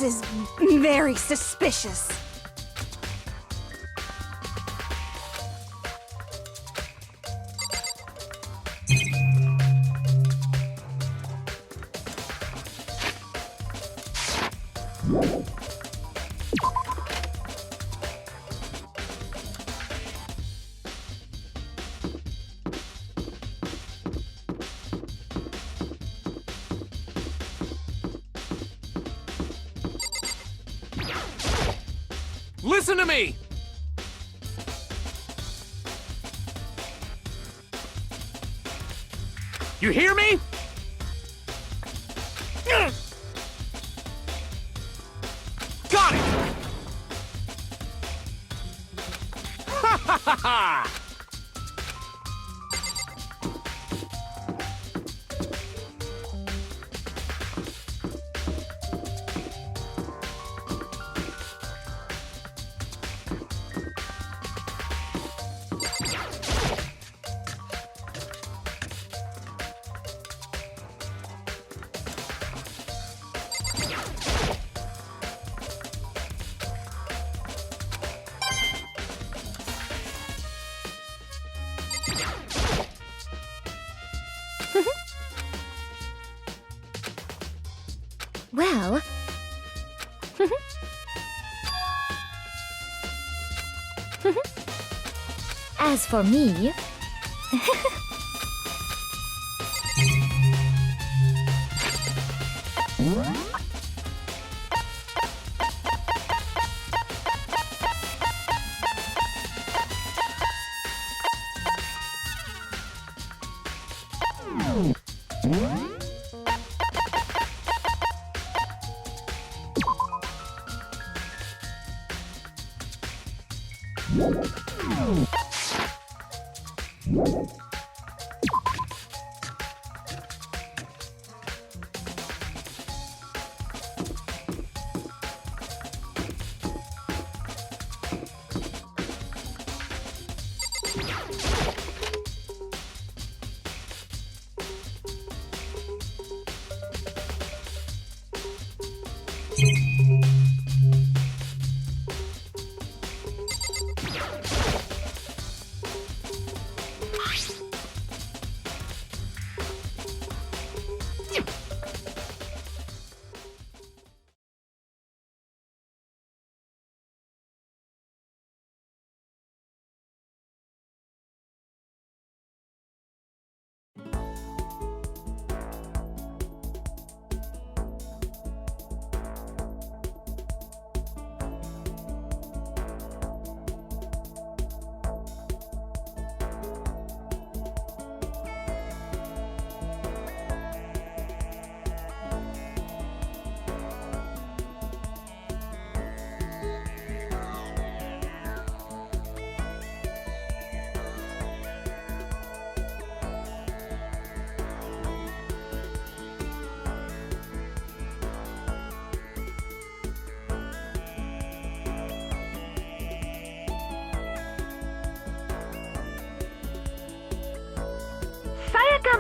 This is very suspicious. Listen to me! You hear me? Got it! Ha ha ha ha! Well... As for me...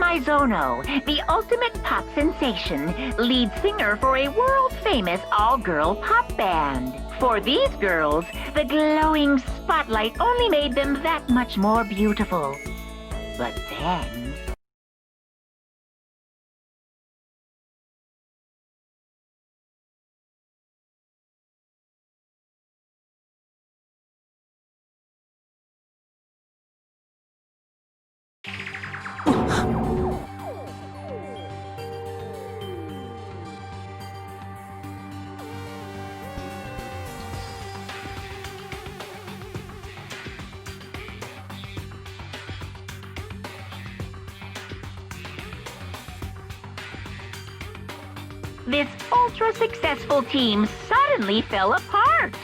Mizono, the ultimate pop sensation, lead singer for a world-famous all-girl pop band. For these girls, the glowing spotlight only made them that much more beautiful. But then... This ultra-successful team suddenly fell apart.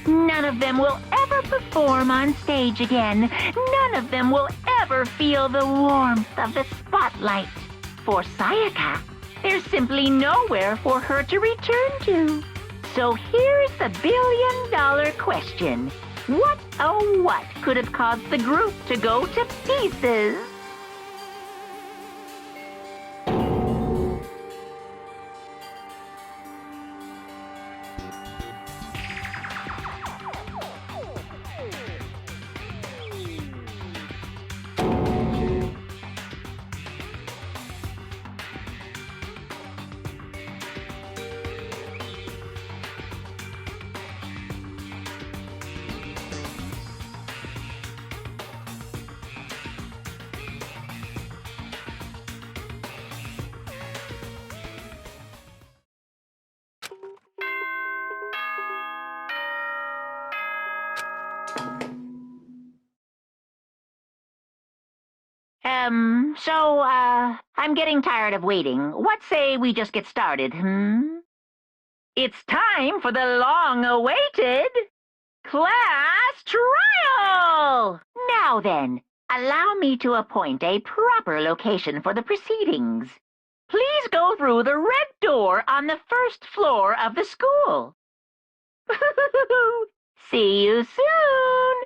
None of them will ever perform on stage again. None of them will ever feel the warmth of the spotlight. For Sayaka, there's simply nowhere for her to return to. So here's the billion-dollar question. What, oh what, could have caused the group to go to pieces? I'm getting tired of waiting. What say we just get started, It's time for the long-awaited class trial! Now then, allow me to appoint a proper location for the proceedings. Please go through the red door on the first floor of the school. See you soon!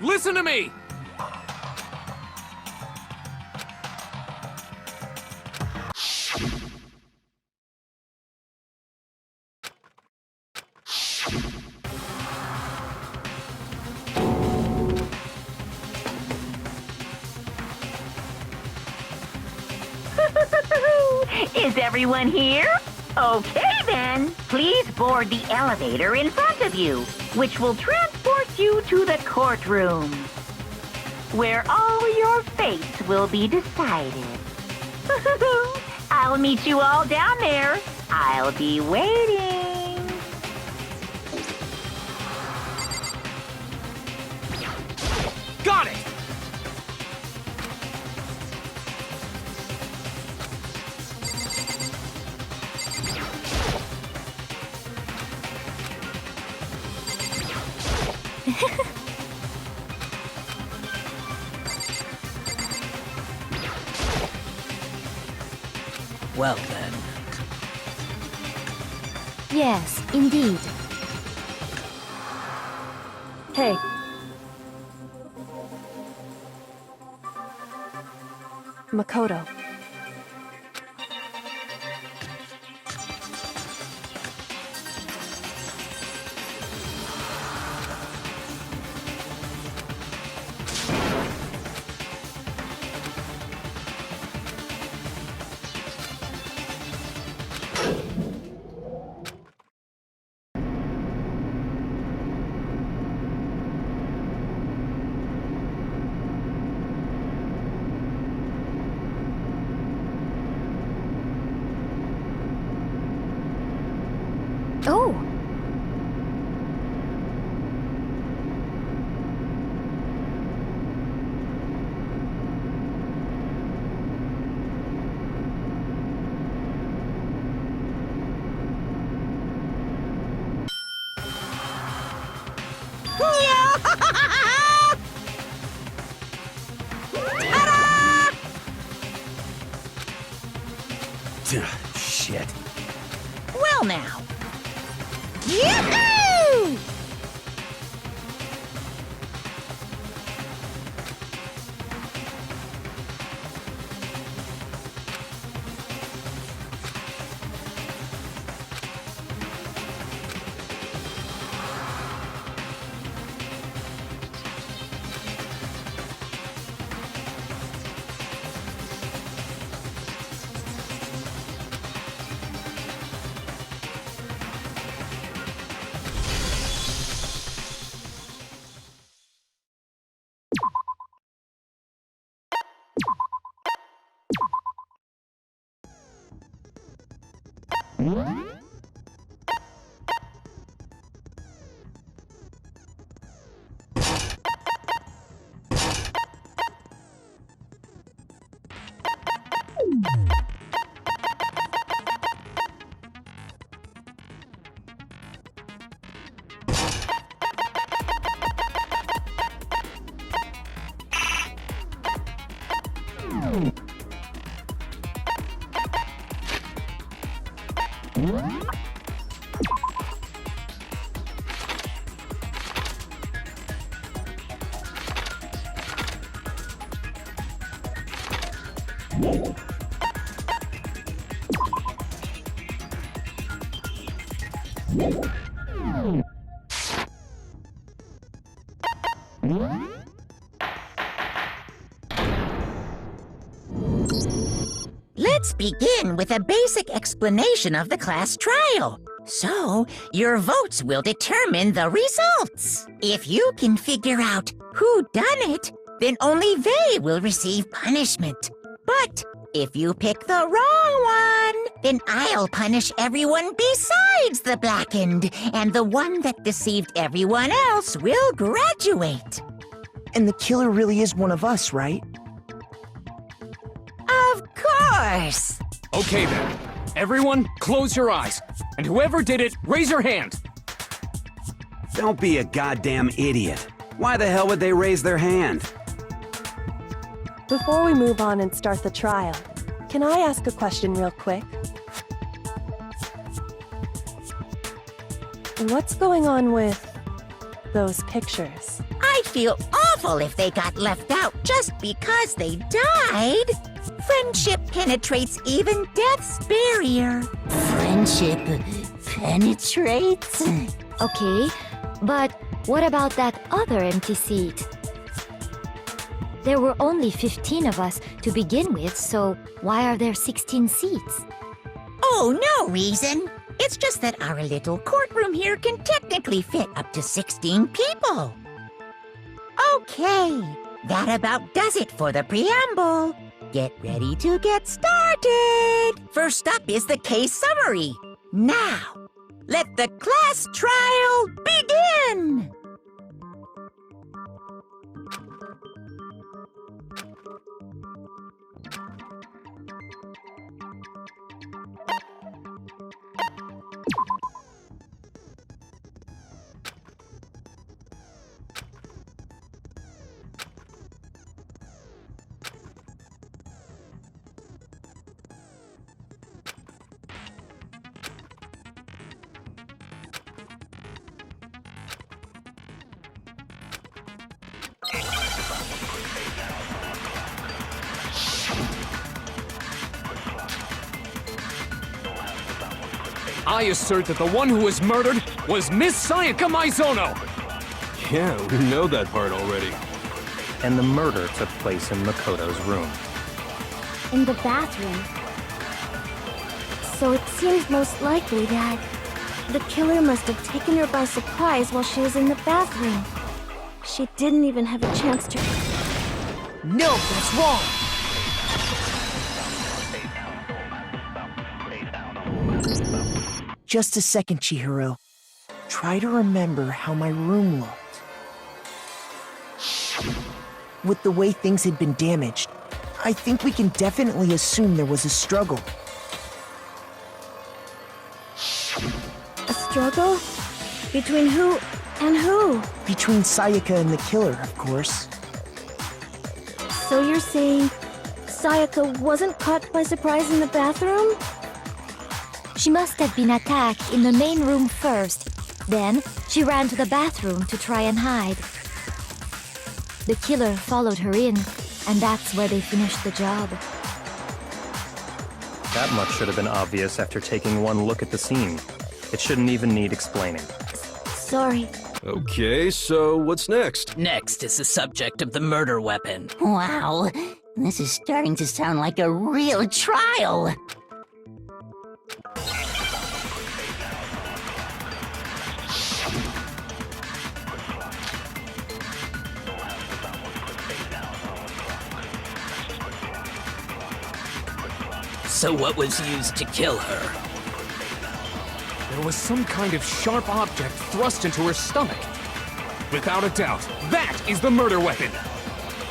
Listen to me! Is everyone here? Okay then, please board the elevator in front of you, which will transport you to the courtroom, where all your fates will be decided. I'll meet you all down there. I'll be waiting. Got it! Well then. Yes, indeed. Hey. Makoto. Oh! Shit. Well now. Yoo-hoo! Let's begin with a basic explanation of the class trial. So, your votes will determine the results. If you can figure out who done it, then only they will receive punishment. But if you pick the wrong one, then I'll punish everyone besides the blackened, and the one that deceived everyone else will graduate. And the killer really is one of us, right? Of course! Okay then. Everyone, close your eyes. And whoever did it, raise your hand. Don't be a goddamn idiot. Why the hell would they raise their hand? Before we move on and start the trial, can I ask a question real quick? What's going on with those pictures? I'd feel awful if they got left out just because they died. Friendship penetrates even death's barrier. Friendship penetrates? Okay, but what about that other empty seat? There were only 15 of us to begin with, so why are there 16 seats? Oh, no reason. It's just that our little courtroom here can technically fit up to 16 people. Okay, that about does it for the preamble. Get ready to get started. First up is the case summary. Now, let the class trial begin. I assert that the one who was murdered was Miss Sayaka Maizono! Yeah, we know that part already. And the murder took place in Makoto's room. In the bathroom. So it seems most likely that the killer must have taken her by surprise while she was in the bathroom. She didn't even have a chance to... No, that's wrong! Just a second, Chihiro. Try to remember how my room looked. With the way things had been damaged, I think we can definitely assume there was a struggle. A struggle? Between who and who? Between Sayaka and the killer, of course. So you're saying Sayaka wasn't caught by surprise in the bathroom? She must have been attacked in the main room first. Then, she ran to the bathroom to try and hide. The killer followed her in, and that's where they finished the job. That much should have been obvious after taking one look at the scene. It shouldn't even need explaining. Sorry. Okay, so what's next? Next is the subject of the murder weapon. Wow, this is starting to sound like a real trial. So what was used to kill her? There was some kind of sharp object thrust into her stomach. Without a doubt, that is the murder weapon!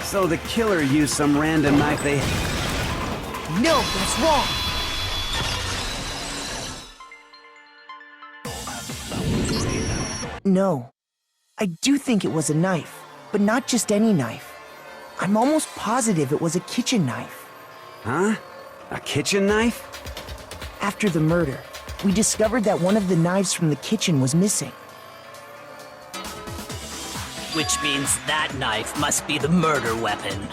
So the killer used some random knife they... No, that's wrong! No. I do think it was a knife, but not just any knife. I'm almost positive it was a kitchen knife. Huh? A kitchen knife? After the murder, we discovered that one of the knives from the kitchen was missing. Which means that knife must be the murder weapon.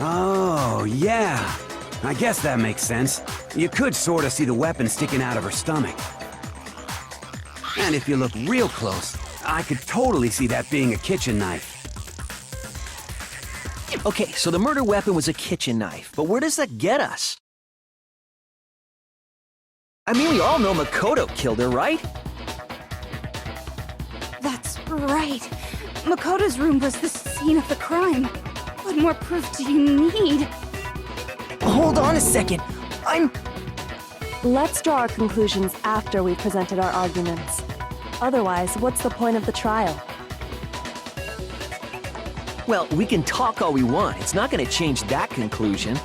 Oh, yeah. I guess that makes sense. You could sort of see the weapon sticking out of her stomach. And if you look real close, I could totally see that being a kitchen knife. Okay, so the murder weapon was a kitchen knife, but where does that get us? I mean, we all know Makoto killed her, right? That's right. Makoto's room was the scene of the crime. What more proof do you need? Hold on a second. Let's draw our conclusions after we've presented our arguments. Otherwise, what's the point of the trial? Well, we can talk all we want. It's not gonna change that conclusion.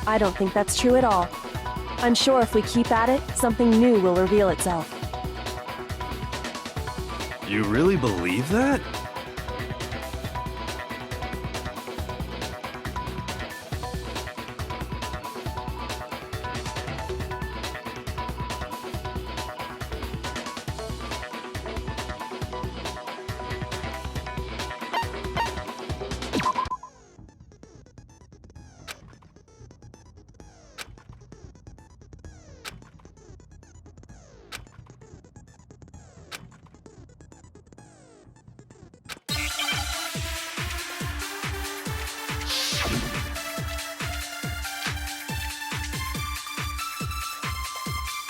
I don't think that's true at all. I'm sure if we keep at it, something new will reveal itself. You really believe that?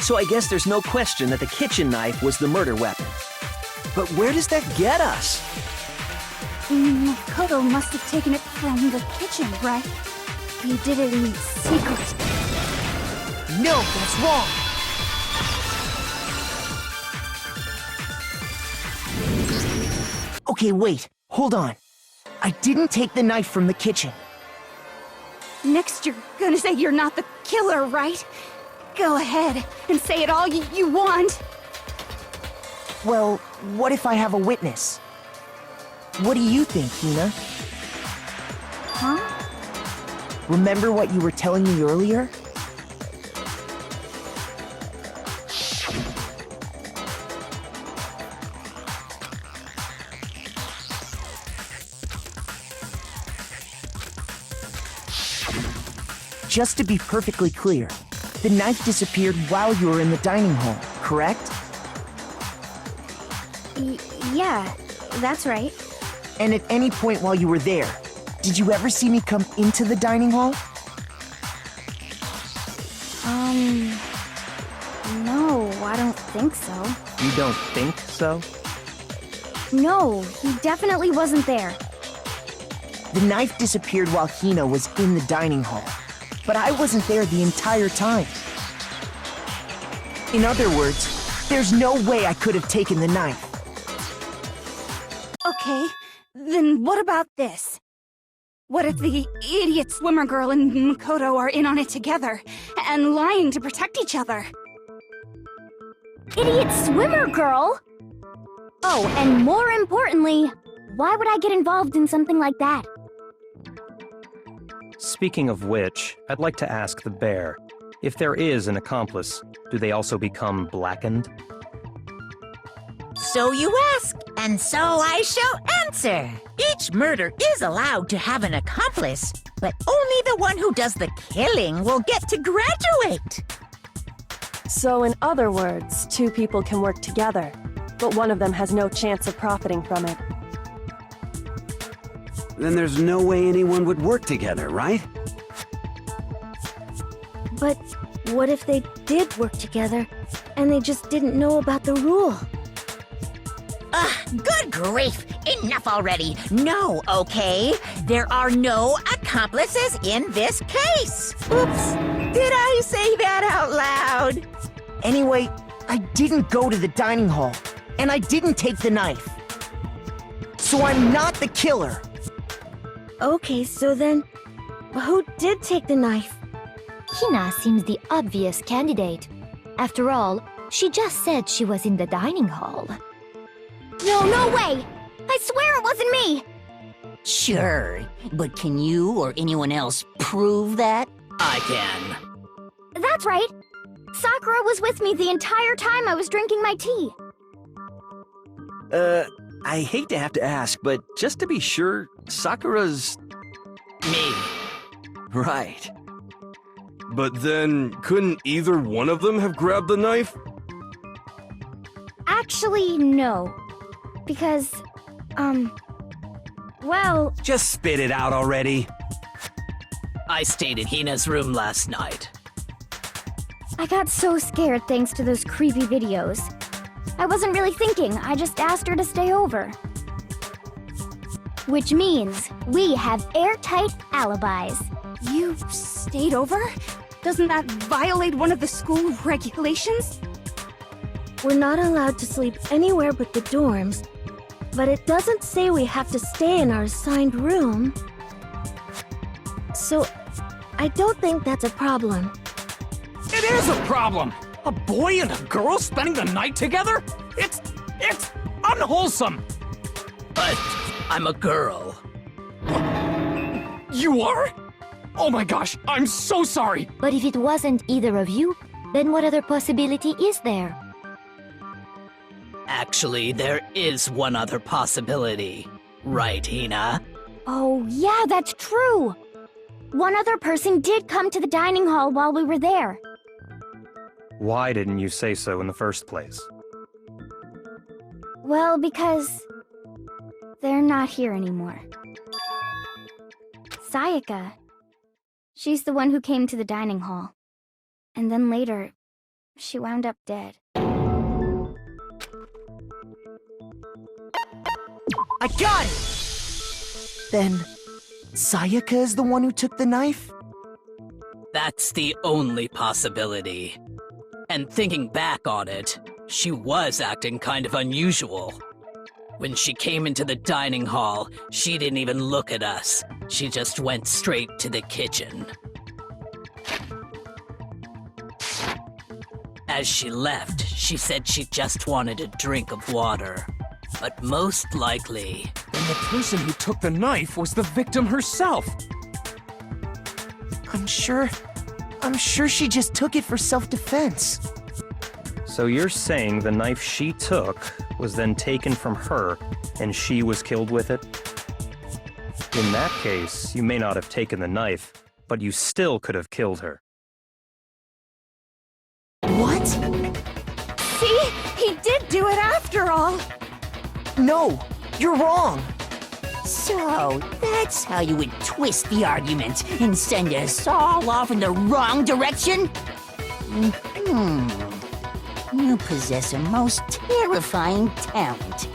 So I guess there's no question that the kitchen knife was the murder weapon. But where does that get us? Makoto must have taken it from the kitchen, right? He did it in secret. No, that's wrong. Okay, wait. Hold on. I didn't take the knife from the kitchen. Next, you're gonna say you're not the killer, right? Go ahead and say it all you want. Well, what if I have a witness? What do you think, Hina? Huh? Remember what you were telling me earlier? Just to be perfectly clear, the knife disappeared while you were in the dining hall, correct? Yeah, that's right. And at any point while you were there, did you ever see me come into the dining hall? No, I don't think so. You don't think so? No, he definitely wasn't there. The knife disappeared while Hina was in the dining hall, but I wasn't there the entire time. In other words, there's no way I could have taken the knife. Okay, then what about this? What if the idiot swimmer girl and Makoto are in on it together, and lying to protect each other? Idiot swimmer girl? Oh, and more importantly, why would I get involved in something like that? Speaking of which, I'd like to ask the bear, if there is an accomplice, do they also become blackened? So you ask, and so I shall answer. Each murder is allowed to have an accomplice, but only the one who does the killing will get to graduate. So in other words, two people can work together, but one of them has no chance of profiting from it. Then there's no way anyone would work together, right? But what if they did work together, and they just didn't know about the rule? Good grief! Enough already! No, okay? There are no accomplices in this case! Oops! Did I say that out loud? Anyway, I didn't go to the dining hall, and I didn't take the knife. So I'm not the killer. Okay, so then, who did take the knife? Hina seems the obvious candidate. After all, she just said she was in the dining hall. No way! I swear it wasn't me! Sure, but can you or anyone else prove that? I can. That's right! Sakura was with me the entire time I was drinking my tea. I hate to have to ask, but just to be sure, Sakura's... Me. Right. But then, couldn't either one of them have grabbed the knife? Actually, no. Because, well... Just spit it out already. I stayed in Hina's room last night. I got so scared thanks to those creepy videos. I wasn't really thinking, I just asked her to stay over. Which means we have airtight alibis. You stayed over? Doesn't that violate one of the school regulations? We're not allowed to sleep anywhere but the dorms, but it doesn't say we have to stay in our assigned room. So, I don't think that's a problem. It is a problem! A boy and a girl spending the night together? It's unwholesome! But I'm a girl. You are? Oh my gosh, I'm so sorry! But if it wasn't either of you, then what other possibility is there? Actually, there is one other possibility. Right, Hina? Oh, yeah, that's true! One other person did come to the dining hall while we were there. Why didn't you say so in the first place? Well, because they're not here anymore. Sayaka. She's the one who came to the dining hall. And then later, she wound up dead. I got it! Then, Sayaka is the one who took the knife? That's the only possibility. And thinking back on it, she was acting kind of unusual. When she came into the dining hall, she didn't even look at us. She just went straight to the kitchen. As she left, she said she just wanted a drink of water. But most likely... Then the person who took the knife was the victim herself! I'm sure she just took it for self-defense. So you're saying the knife she took was then taken from her, and she was killed with it? In that case, you may not have taken the knife, but you still could have killed her. What? See? He did do it after all! No, you're wrong. So, that's how you would twist the argument and send us all off in the wrong direction? You possess a most terrifying talent.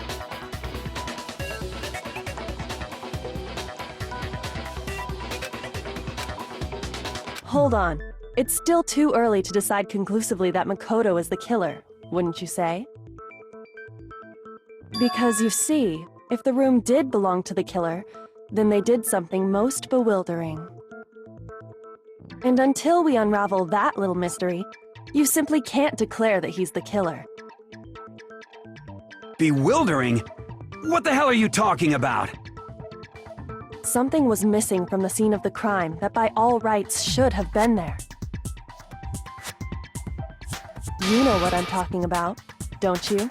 Hold on. It's still too early to decide conclusively that Makoto is the killer, wouldn't you say? Because you see, if the room did belong to the killer, then they did something most bewildering. And until we unravel that little mystery, you simply can't declare that he's the killer. Bewildering? What the hell are you talking about? Something was missing from the scene of the crime that by all rights should have been there. You know what I'm talking about, don't you?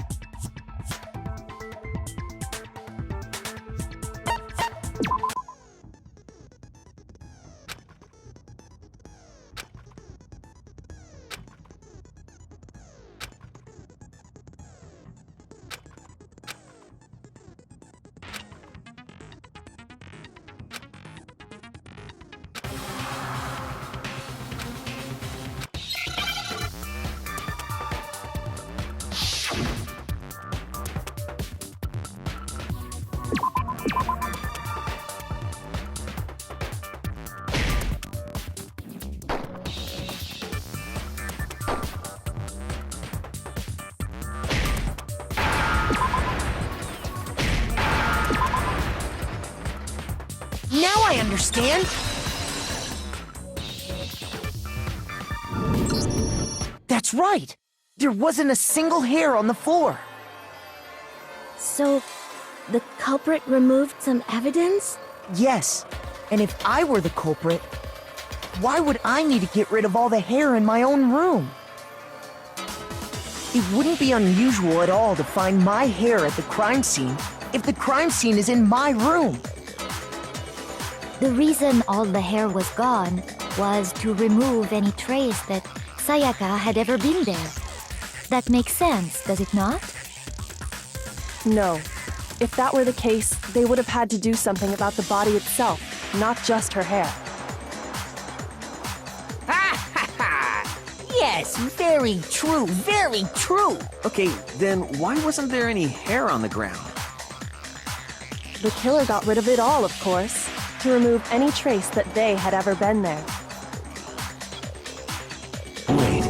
Now I understand! That's right! There wasn't a single hair on the floor! So, the culprit removed some evidence? Yes, and if I were the culprit, why would I need to get rid of all the hair in my own room? It wouldn't be unusual at all to find my hair at the crime scene if the crime scene is in my room. The reason all the hair was gone was to remove any trace that Sayaka had ever been there. That makes sense, does it not? No. If that were the case, they would have had to do something about the body itself, not just her hair. Ha ha ha! Yes, very true, very true. Okay, then why wasn't there any hair on the ground? The killer got rid of it all, of course, to remove any trace that they had ever been there. Wait,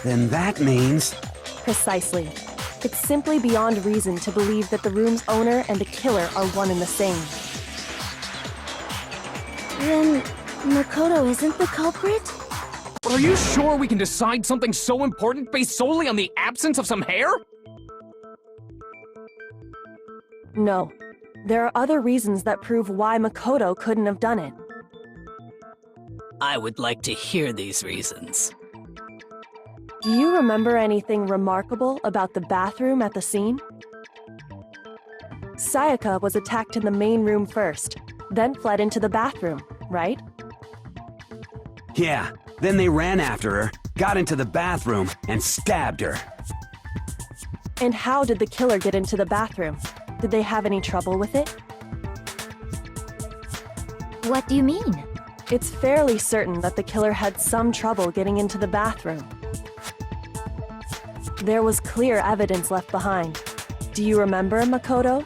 then that means... Precisely. It's simply beyond reason to believe that the room's owner and the killer are one and the same. Then Makoto isn't the culprit? But are you sure we can decide something so important based solely on the absence of some hair? No. There are other reasons that prove why Makoto couldn't have done it. I would like to hear these reasons. Do you remember anything remarkable about the bathroom at the scene? Sayaka was attacked in the main room first, then fled into the bathroom, right? Yeah, then they ran after her, got into the bathroom, and stabbed her. And how did the killer get into the bathroom? Did they have any trouble with it? What do you mean? It's fairly certain that the killer had some trouble getting into the bathroom. There was clear evidence left behind. Do you remember, Makoto?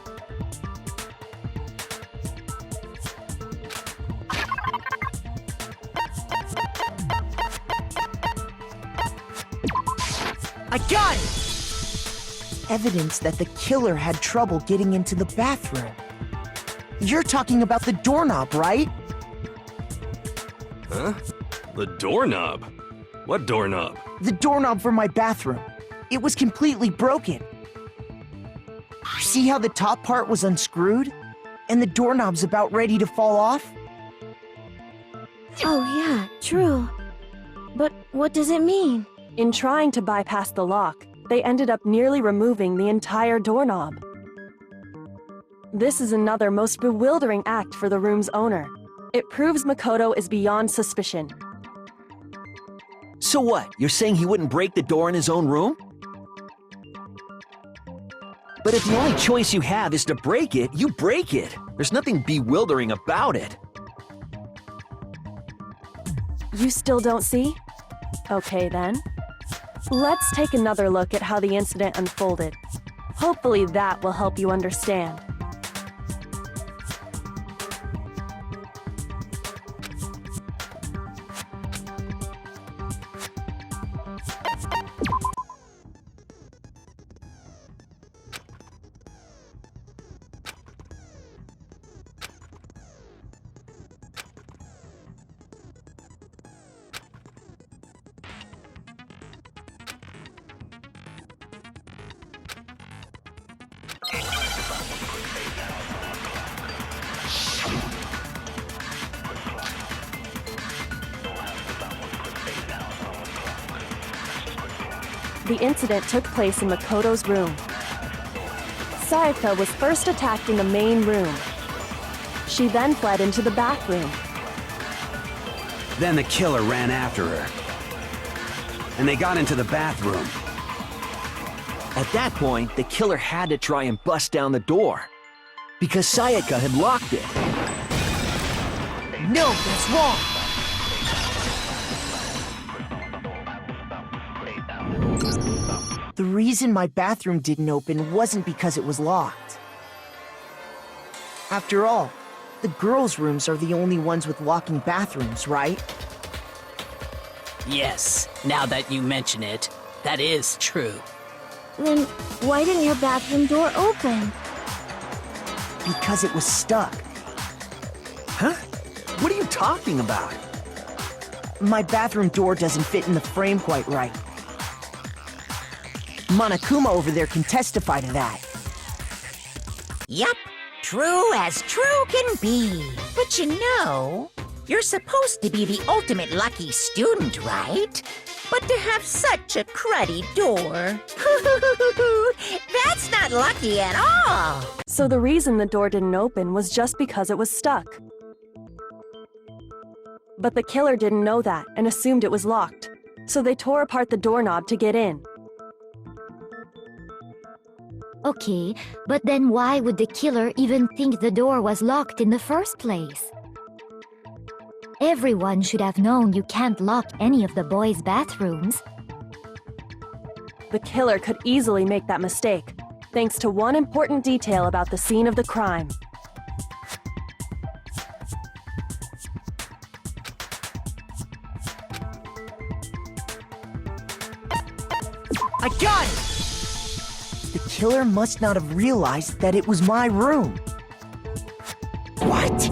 I got it! Evidence that the killer had trouble getting into the bathroom. You're talking about the doorknob, right? Huh? The doorknob? What doorknob? The doorknob for my bathroom. It was completely broken. See how the top part was unscrewed? And the doorknob's about ready to fall off? Oh yeah, true. But what does it mean? In trying to bypass the lock, they ended up nearly removing the entire doorknob. This is another most bewildering act for the room's owner. It proves Makoto is beyond suspicion. So what? You're saying he wouldn't break the door in his own room? But if the only choice you have is to break it, you break it. There's nothing bewildering about it. You still don't see? Okay then. Let's take another look at how the incident unfolded. Hopefully that will help you understand. The incident took place in Makoto's room. Sayaka was first attacked in the main room. She then fled into the bathroom. Then the killer ran after her. And they got into the bathroom. At that point, the killer had to try and bust down the door. Because Sayaka had locked it. No, that's wrong! The reason my bathroom didn't open wasn't because it was locked. After all, the girls' rooms are the only ones with locking bathrooms, right? Yes, now that you mention it, that is true. Then why didn't your bathroom door open? Because it was stuck. Huh? What are you talking about? My bathroom door doesn't fit in the frame quite right. Monokuma over there can testify to that. Yup, true as true can be. But you know, you're supposed to be the ultimate lucky student, right? But to have such a cruddy door, that's not lucky at all. So the reason the door didn't open was just because it was stuck. But the killer didn't know that and assumed it was locked. So they tore apart the doorknob to get in. Okay, but then why would the killer even think the door was locked in the first place? Everyone should have known you can't lock any of the boys' bathrooms. the killer could easily make that mistake, thanks to one important detail about the scene of the crime. I got it! The killer must not have realized that it was my room. What?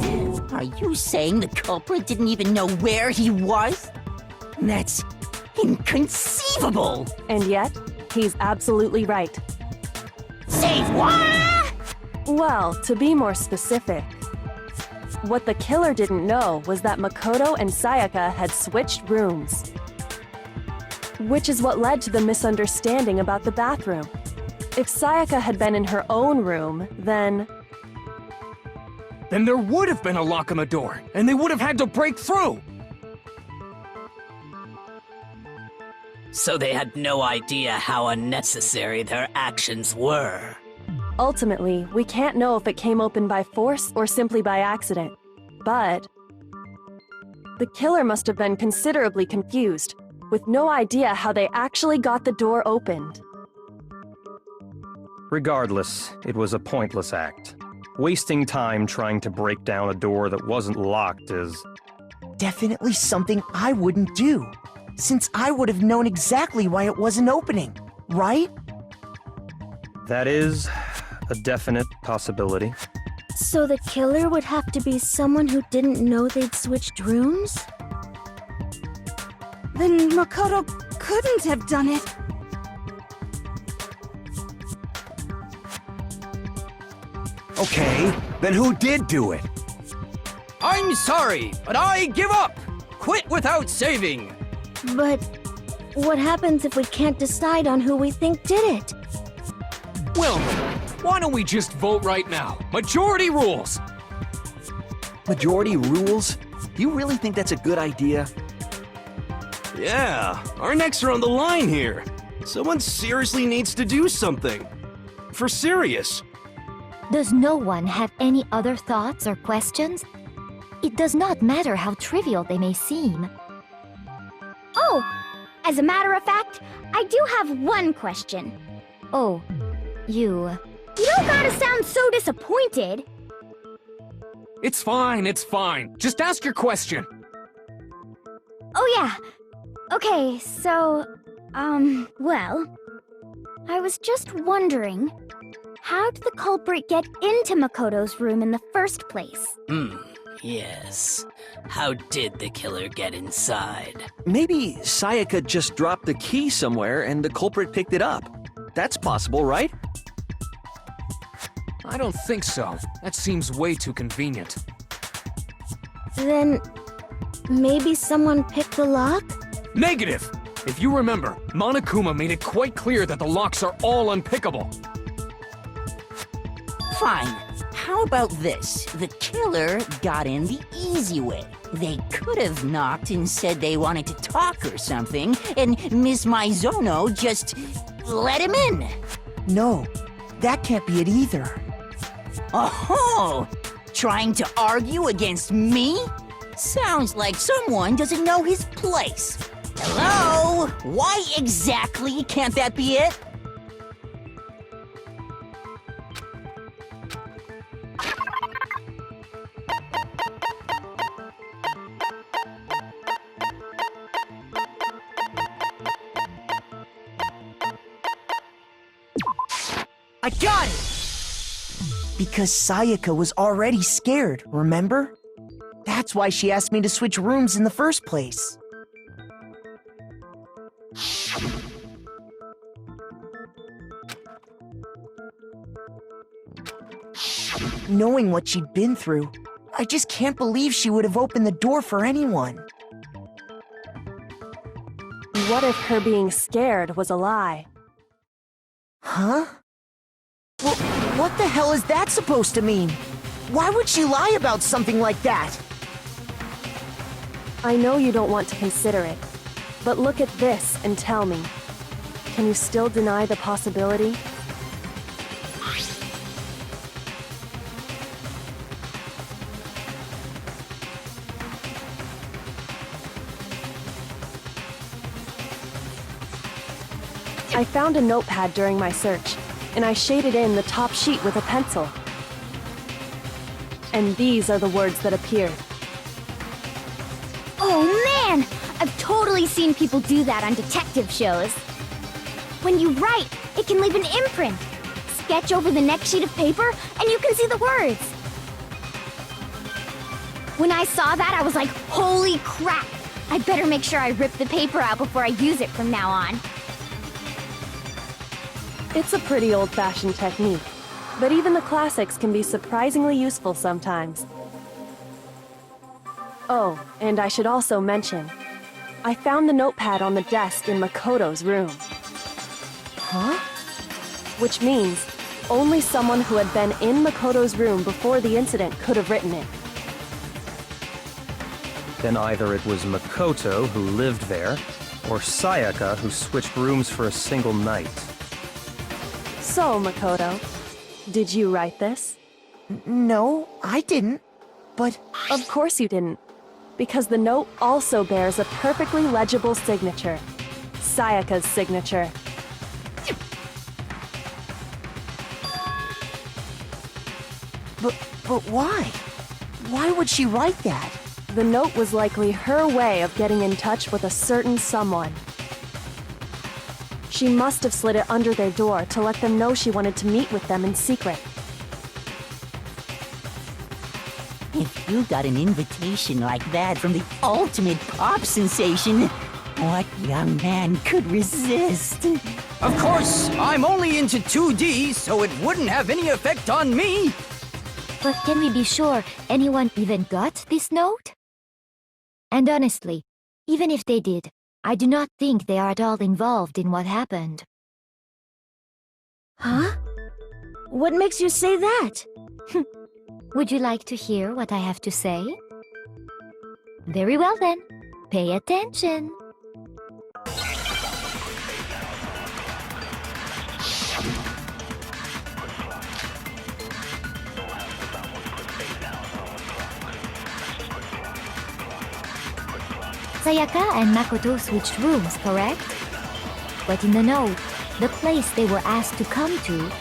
Are you saying the culprit didn't even know where he was? That's inconceivable! And yet, he's absolutely right. Save what? Well, to be more specific, what the killer didn't know was that Makoto and Sayaka had switched rooms. Which is what led to the misunderstanding about the bathroom. If Sayaka had been in her own room, then there would have been a lock on the door, and they would have had to break through! So they had no idea how unnecessary their actions were. ultimately, we can't know if it came open by force or simply by accident. But the killer must have been considerably confused, with no idea how they actually got the door opened. Regardless, it was a pointless act. Wasting time trying to break down a door that wasn't locked is... definitely something I wouldn't do, since I would have known exactly why it wasn't opening, right? That is a definite possibility. So the killer would have to be someone who didn't know they'd switched rooms? Then Makoto couldn't have done it. Okay, then who did do it? I'm sorry, but I give up! Quit without saving! But what happens if we can't decide on who we think did it? Well, why don't we just vote right now? Majority rules! Majority rules? You really think that's a good idea? Yeah, our necks are on the line here. Someone seriously needs to do something. For serious. Does no one have any other thoughts or questions? It does not matter how trivial they may seem. Oh, as a matter of fact, I do have one question. Oh, you don't gotta sound so disappointed. It's fine, it's fine. Just ask your question. Oh yeah. Okay, so, well, I was just wondering, how did the culprit get into Makoto's room in the first place? Yes. How did the killer get inside? Maybe Sayaka just dropped the key somewhere and the culprit picked it up. That's possible, right? I don't think so. That seems way too convenient. Then maybe someone picked the lock? Negative! If you remember, Monokuma made it quite clear that the locks are all unpickable. Fine. How about this? The killer got in the easy way. They could have knocked and said they wanted to talk or something, and Miss Maizono just let him in. No, that can't be it either. Oh, trying to argue against me? Sounds like someone doesn't know his place. Hello? Why exactly can't that be it? I got it! Because Sayaka was already scared, remember? That's why she asked me to switch rooms in the first place. Knowing what she'd been through, I just can't believe she would have opened the door for anyone. What if her being scared was a lie? Huh? Well, what the hell is that supposed to mean? Why would she lie about something like that? I know you don't want to consider it, but look at this and tell me. Can you still deny the possibility? I found a notepad during my search, and I shaded in the top sheet with a pencil. And these are the words that appeared. Oh man! I've totally seen people do that on detective shows. When you write, it can leave an imprint. Sketch over the next sheet of paper, and you can see the words. When I saw that, I was like, holy crap! I better make sure I rip the paper out before I use it from now on. It's a pretty old-fashioned technique, but even the classics can be surprisingly useful sometimes. Oh, and I should also mention, I found the notepad on the desk in Makoto's room. Huh? Which means only someone who had been in Makoto's room before the incident could have written it. Then either it was Makoto who lived there, or Sayaka who switched rooms for a single night. So, Makoto, did you write this? No, I didn't. But... Of course you didn't, because the note also bears a perfectly legible signature. Sayaka's signature. But why? Why would she write that? The note was likely her way of getting in touch with a certain someone. She must have slid it under their door to let them know she wanted to meet with them in secret. If you got an invitation like that from the ultimate pop sensation, what young man could resist? Of course, I'm only into 2D, so it wouldn't have any effect on me. But can we be sure anyone even got this note? And honestly, even if they did, I do not think they are at all involved in what happened. Huh? What makes you say that? Would you like to hear what I have to say? Very well then, pay attention. Sayaka and Makoto switched rooms, correct? But in the note, the place they were asked to come to,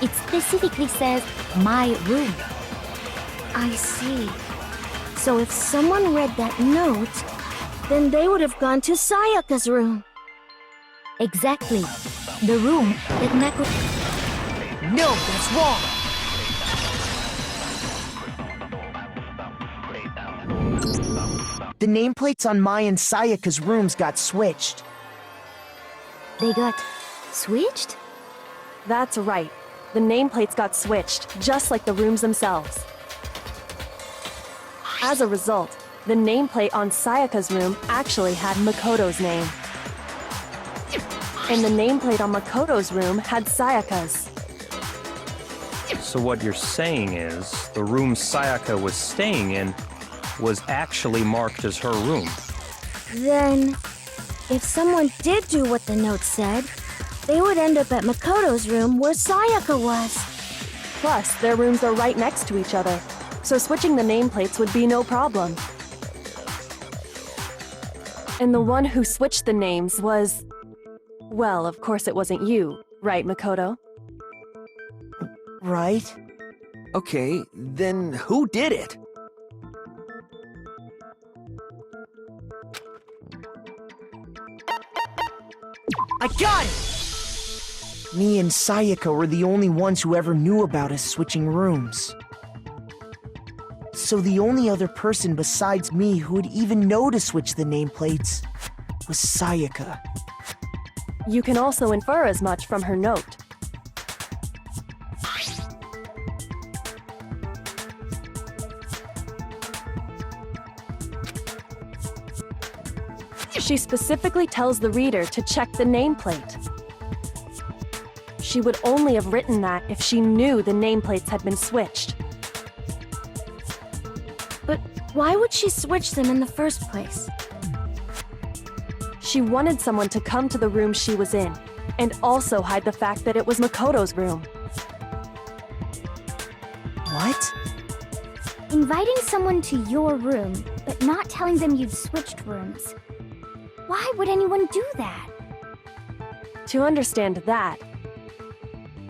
it specifically says, my room. I see. So if someone read that note, then they would have gone to Sayaka's room. Exactly. The room that Makoto... No, that's wrong! The nameplates on Mai and Sayaka's rooms got switched. They got switched? That's right. The nameplates got switched, just like the rooms themselves. As a result, the nameplate on Sayaka's room actually had Makoto's name. And the nameplate on Makoto's room had Sayaka's. So what you're saying is, the room Sayaka was staying in was actually marked as her room. Then, if someone did do what the note said, they would end up at Makoto's room where Sayaka was. Plus, their rooms are right next to each other, so switching the nameplates would be no problem. And the one who switched the names was... Well, of course it wasn't you, right, Makoto? Right. Okay, then who did it? I got it! Me and Sayaka were the only ones who ever knew about us switching rooms. So the only other person besides me who would even know to switch the nameplates was Sayaka. You can also infer as much from her note. She specifically tells the reader to check the nameplate. She would only have written that if she knew the nameplates had been switched. But why would she switch them in the first place? She wanted someone to come to the room she was in, and also hide the fact that it was Makoto's room. What? Inviting someone to your room, but not telling them you'd switched rooms. Why would anyone do that? To understand that,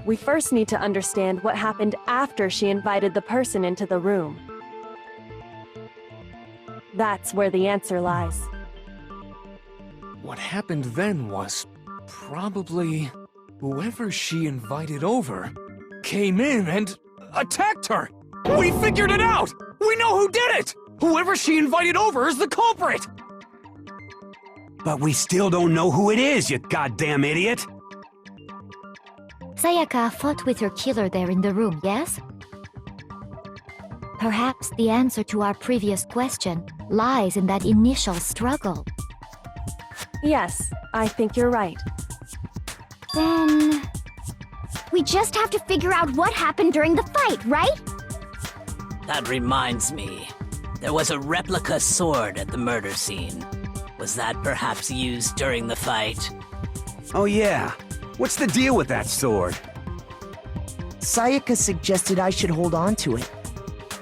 we first need to understand what happened after she invited the person into the room. That's where the answer lies. What happened then was probably whoever she invited over came in and attacked her. We figured it out! We know who did it! Whoever she invited over is the culprit! But we still don't know who it is, you goddamn idiot! Sayaka fought with her killer there in the room, yes? Perhaps the answer to our previous question lies in that initial struggle. Yes, I think you're right. Then... we just have to figure out what happened during the fight, right? That reminds me. There was a replica sword at the murder scene. Was that perhaps used during the fight? Oh yeah. What's the deal with that sword? Sayaka suggested I should hold on to it.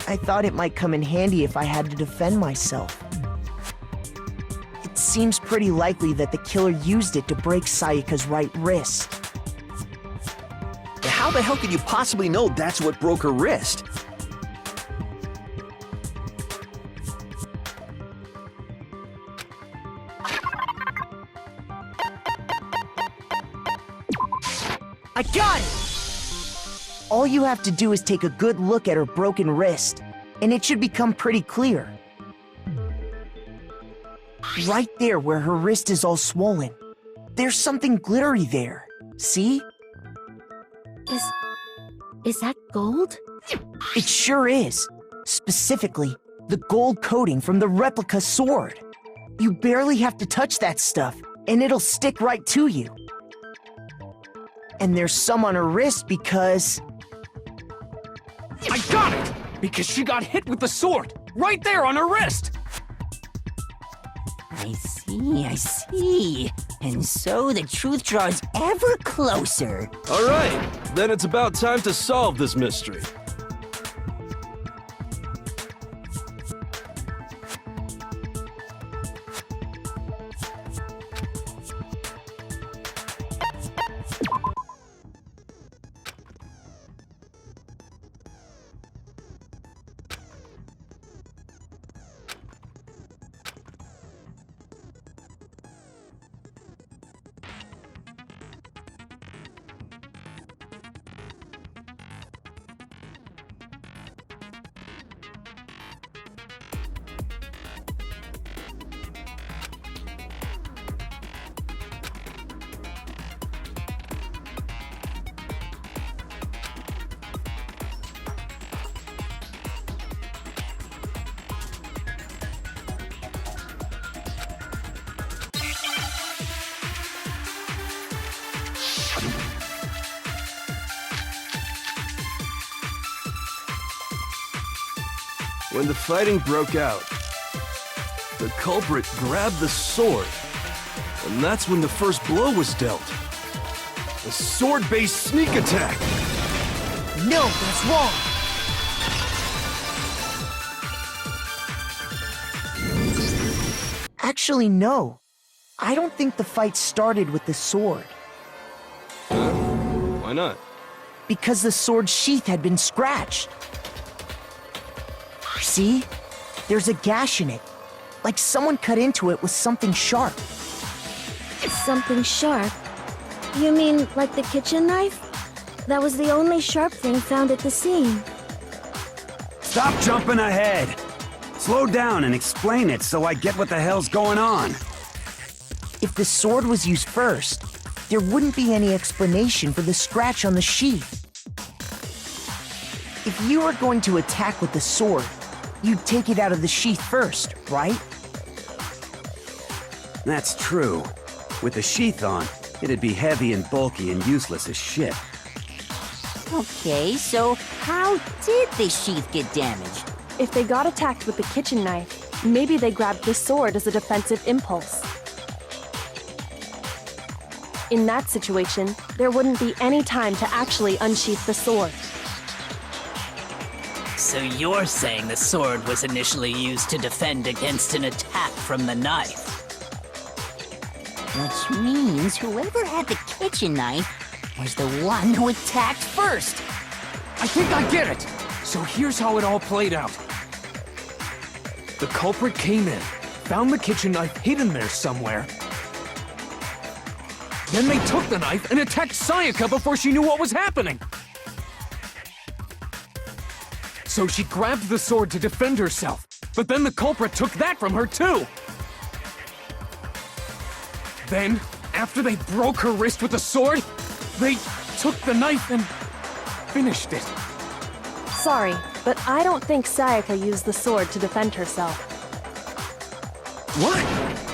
I thought it might come in handy if I had to defend myself. It seems pretty likely that the killer used it to break Sayaka's right wrist. How the hell could you possibly know that's what broke her wrist? I got it! All you have to do is take a good look at her broken wrist, and it should become pretty clear. Right there where her wrist is all swollen, there's something glittery there. See? Is that gold? It sure is. Specifically, the gold coating from the replica sword. You barely have to touch that stuff, and it'll stick right to you. And there's some on her wrist because... I got it! Because she got hit with the sword! Right there on her wrist! I see. And so the truth draws ever closer. Alright, then it's about time to solve this mystery. When the fighting broke out, the culprit grabbed the sword, and that's when the first blow was dealt. A sword-based sneak attack! No, that's wrong! Actually, no. I don't think the fight started with the sword. Why not? Because the sword's sheath had been scratched. See? There's a gash in it. Like someone cut into it with something sharp. Something sharp? You mean like the kitchen knife? That was the only sharp thing found at the scene. Stop jumping ahead! Slow down and explain it so I get what the hell's going on. If the sword was used first, there wouldn't be any explanation for the scratch on the sheath. If you were going to attack with the sword, you'd take it out of the sheath first, right? That's true. With the sheath on, it'd be heavy and bulky and useless as shit. Okay, so how did the sheath get damaged? If they got attacked with the kitchen knife, maybe they grabbed the sword as a defensive impulse. In that situation, there wouldn't be any time to actually unsheath the sword. So you're saying the sword was initially used to defend against an attack from the knife? Which means whoever had the kitchen knife was the one who attacked first. I think I get it! So here's how it all played out. The culprit came in, found the kitchen knife hidden there somewhere. Then they took the knife and attacked Sayaka before she knew what was happening. So she grabbed the sword to defend herself, but then the culprit took that from her too. Then, after they broke her wrist with the sword, they took the knife and finished it. Sorry, but I don't think Sayaka used the sword to defend herself. What?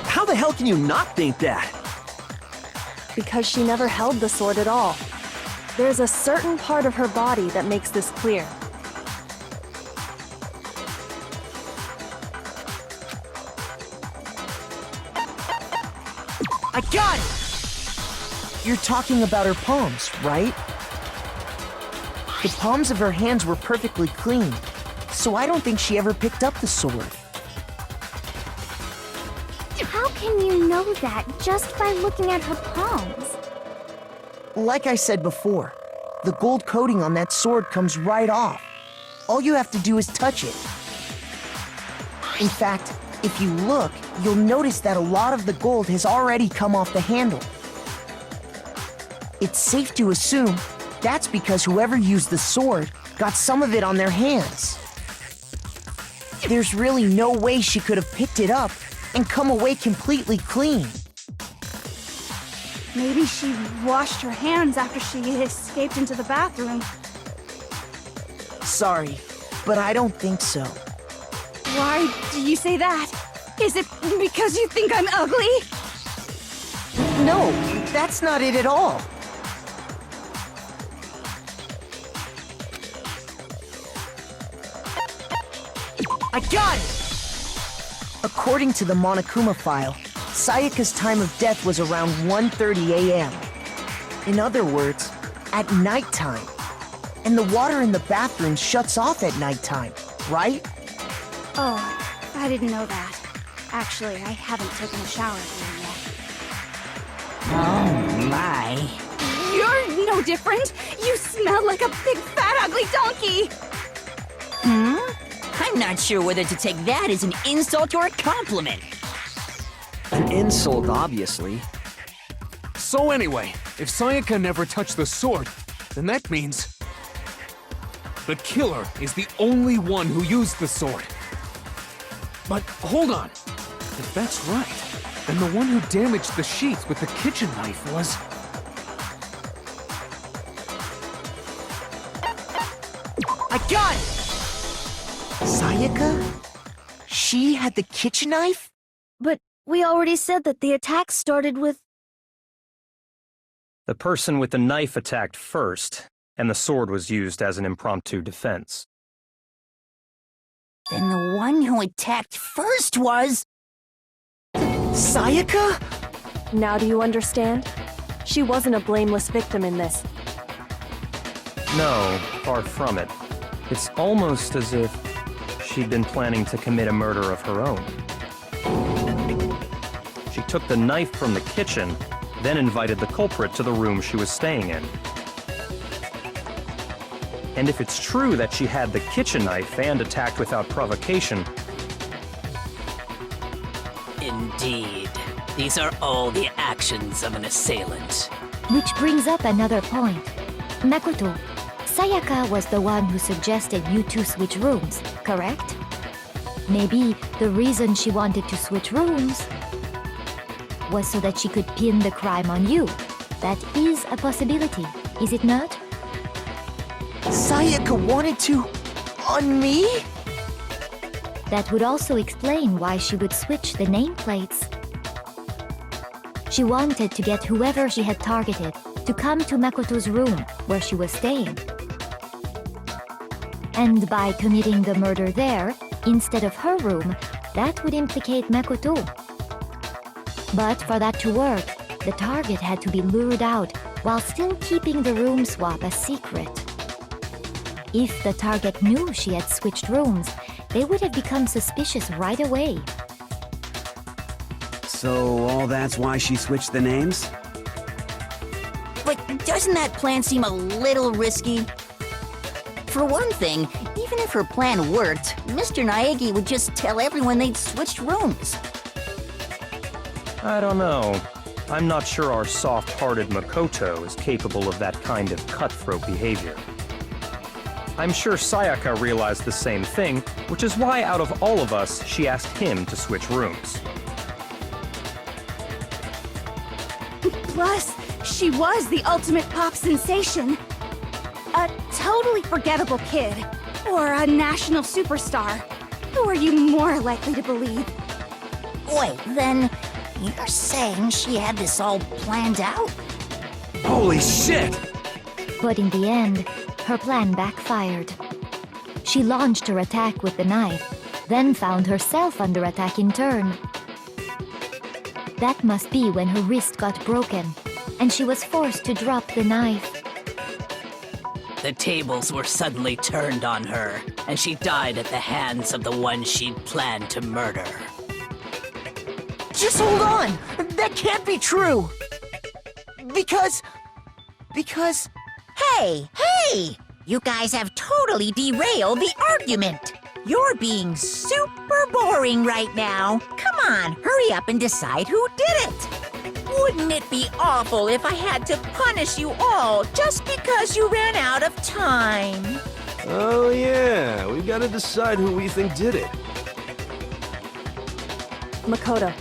How the hell can you not think that? Because she never held the sword at all. There's a certain part of her body that makes this clear. I got it! You're talking about her palms, right? The palms of her hands were perfectly clean, so I don't think she ever picked up the sword. How can you know that just by looking at her palms? Like I said before, the gold coating on that sword comes right off. All you have to do is touch it. In fact, if you look, you'll notice that a lot of the gold has already come off the handle. It's safe to assume that's because whoever used the sword got some of it on their hands. There's really no way she could have picked it up and come away completely clean. Maybe she washed her hands after she escaped into the bathroom. Sorry, but I don't think so. Why do you say that? Is it because you think I'm ugly? No, that's not it at all. I got it! According to the Monokuma file, Sayaka's time of death was around 1:30 a.m. In other words, at nighttime. And the water in the bathroom shuts off at nighttime, right? Oh, I didn't know that. Actually, I haven't taken a shower here yet. Oh my. You're no different! You smell like a big fat ugly donkey! I'm not sure whether to take that as an insult or a compliment. An insult, obviously. So anyway, if Sayaka never touched the sword, then that means the killer is the only one who used the sword. But hold on. If that's right, then the one who damaged the sheath with the kitchen knife was... I got it! Sayaka? She had the kitchen knife? But we already said that the attack started with... The person with the knife attacked first, and the sword was used as an impromptu defense. Then the one who attacked first was... Sayaka? Now do you understand? She wasn't a blameless victim in this. No, far from it. It's almost as if she'd been planning to commit a murder of her own. She took the knife from the kitchen, then invited the culprit to the room she was staying in. And if it's true that she had the kitchen knife and attacked without provocation... Indeed. These are all the actions of an assailant. Which brings up another point. Makoto, Sayaka was the one who suggested you two switch rooms, correct? Maybe the reason she wanted to switch rooms was so that she could pin the crime on you. That is a possibility, is it not? Sayaka wanted to... on me? That would also explain why she would switch the nameplates. She wanted to get whoever she had targeted to come to Makoto's room where she was staying. And by committing the murder there, instead of her room, that would implicate Makoto. But for that to work, the target had to be lured out while still keeping the room swap a secret. If the target knew she had switched rooms, they would have become suspicious right away. So all that's why she switched the names? Doesn't that plan seem a little risky? For one thing, even if her plan worked, Mr. Naegi would just tell everyone they'd switched rooms. I don't know. I'm not sure our soft-hearted Makoto is capable of that kind of cutthroat behavior. I'm sure Sayaka realized the same thing, which is why out of all of us, she asked him to switch rooms. Plus, she was the ultimate pop sensation. A totally forgettable kid, or a national superstar. Who are you more likely to believe? Wait, then you're saying she had this all planned out? Holy shit! But in the end, her plan backfired. She launched her attack with the knife, then found herself under attack in turn. That must be when her wrist got broken, and she was forced to drop the knife. The tables were suddenly turned on her, and she died at the hands of the one she'd planned to murder. Just hold on! That can't be true! Because... Hey! You guys have totally derailed the argument! You're being super boring right now. Come on, hurry up and decide who did it! Wouldn't it be awful if I had to punish you all just because you ran out of time? Oh yeah, we've got to decide who we think did it. Makoto,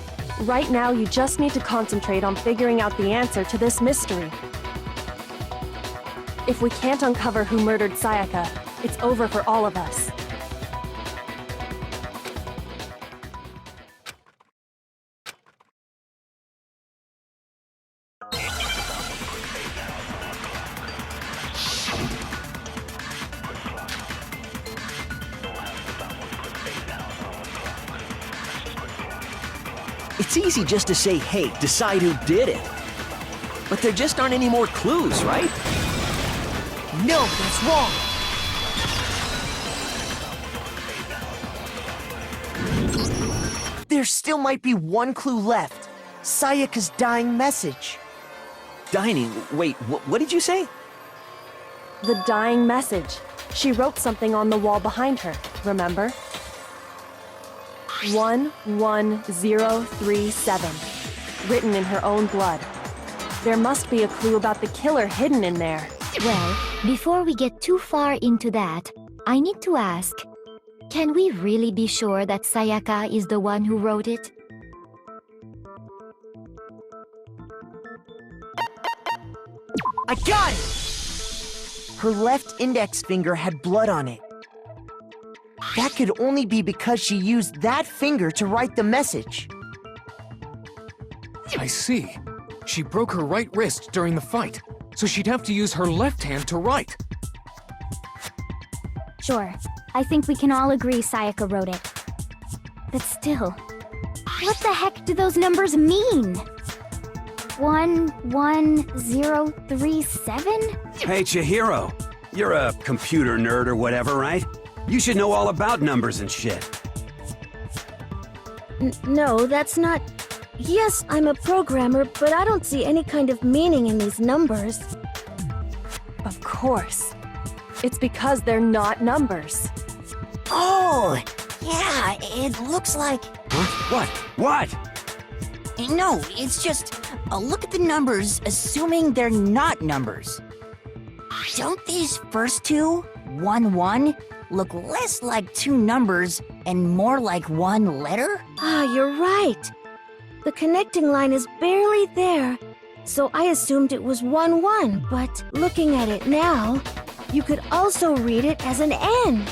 right now you just need to concentrate on figuring out the answer to this mystery. If we can't uncover who murdered Sayaka, it's over for all of us. It's easy just to say, hey, decide who did it. But there just aren't any more clues, right? no, that's wrong! There still might be one clue left. Sayaka's dying message. Dining? Wait, what did you say? The dying message. She wrote something on the wall behind her, remember? 11037. Written in her own blood. There must be a clue about the killer hidden in there. Well, before we get too far into that, I need to ask, can we really be sure that Sayaka is the one who wrote it? I got it! Her left index finger had blood on it. That could only be because she used that finger to write the message. I see. She broke her right wrist during the fight, so she'd have to use her left hand to write. Sure, I think we can all agree Sayaka wrote it. But still, what the heck do those numbers mean? 11037? Hey, Chihiro. You're a computer nerd or whatever, right? You should know all about numbers and shit. No, that's not... Yes, I'm a programmer, but I don't see any kind of meaning in these numbers. Of course. It's because they're not numbers. Oh, yeah, it looks like... Huh? What? No, it's just a look at the numbers, assuming they're not numbers. Don't these first two, 1-1, look less like two numbers and more like one letter? Ah, you're right. The connecting line is barely there, so I assumed it was 1-1, but looking at it now, you could also read it as an N.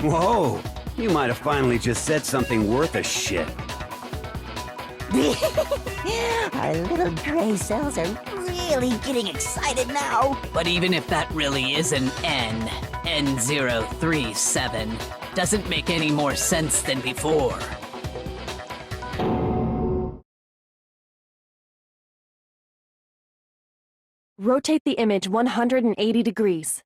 Whoa, you might have finally just said something worth a shit. Our little gray cells are really getting excited now. But even if that really is an N, N037, doesn't make any more sense than before. Rotate the image 180 degrees.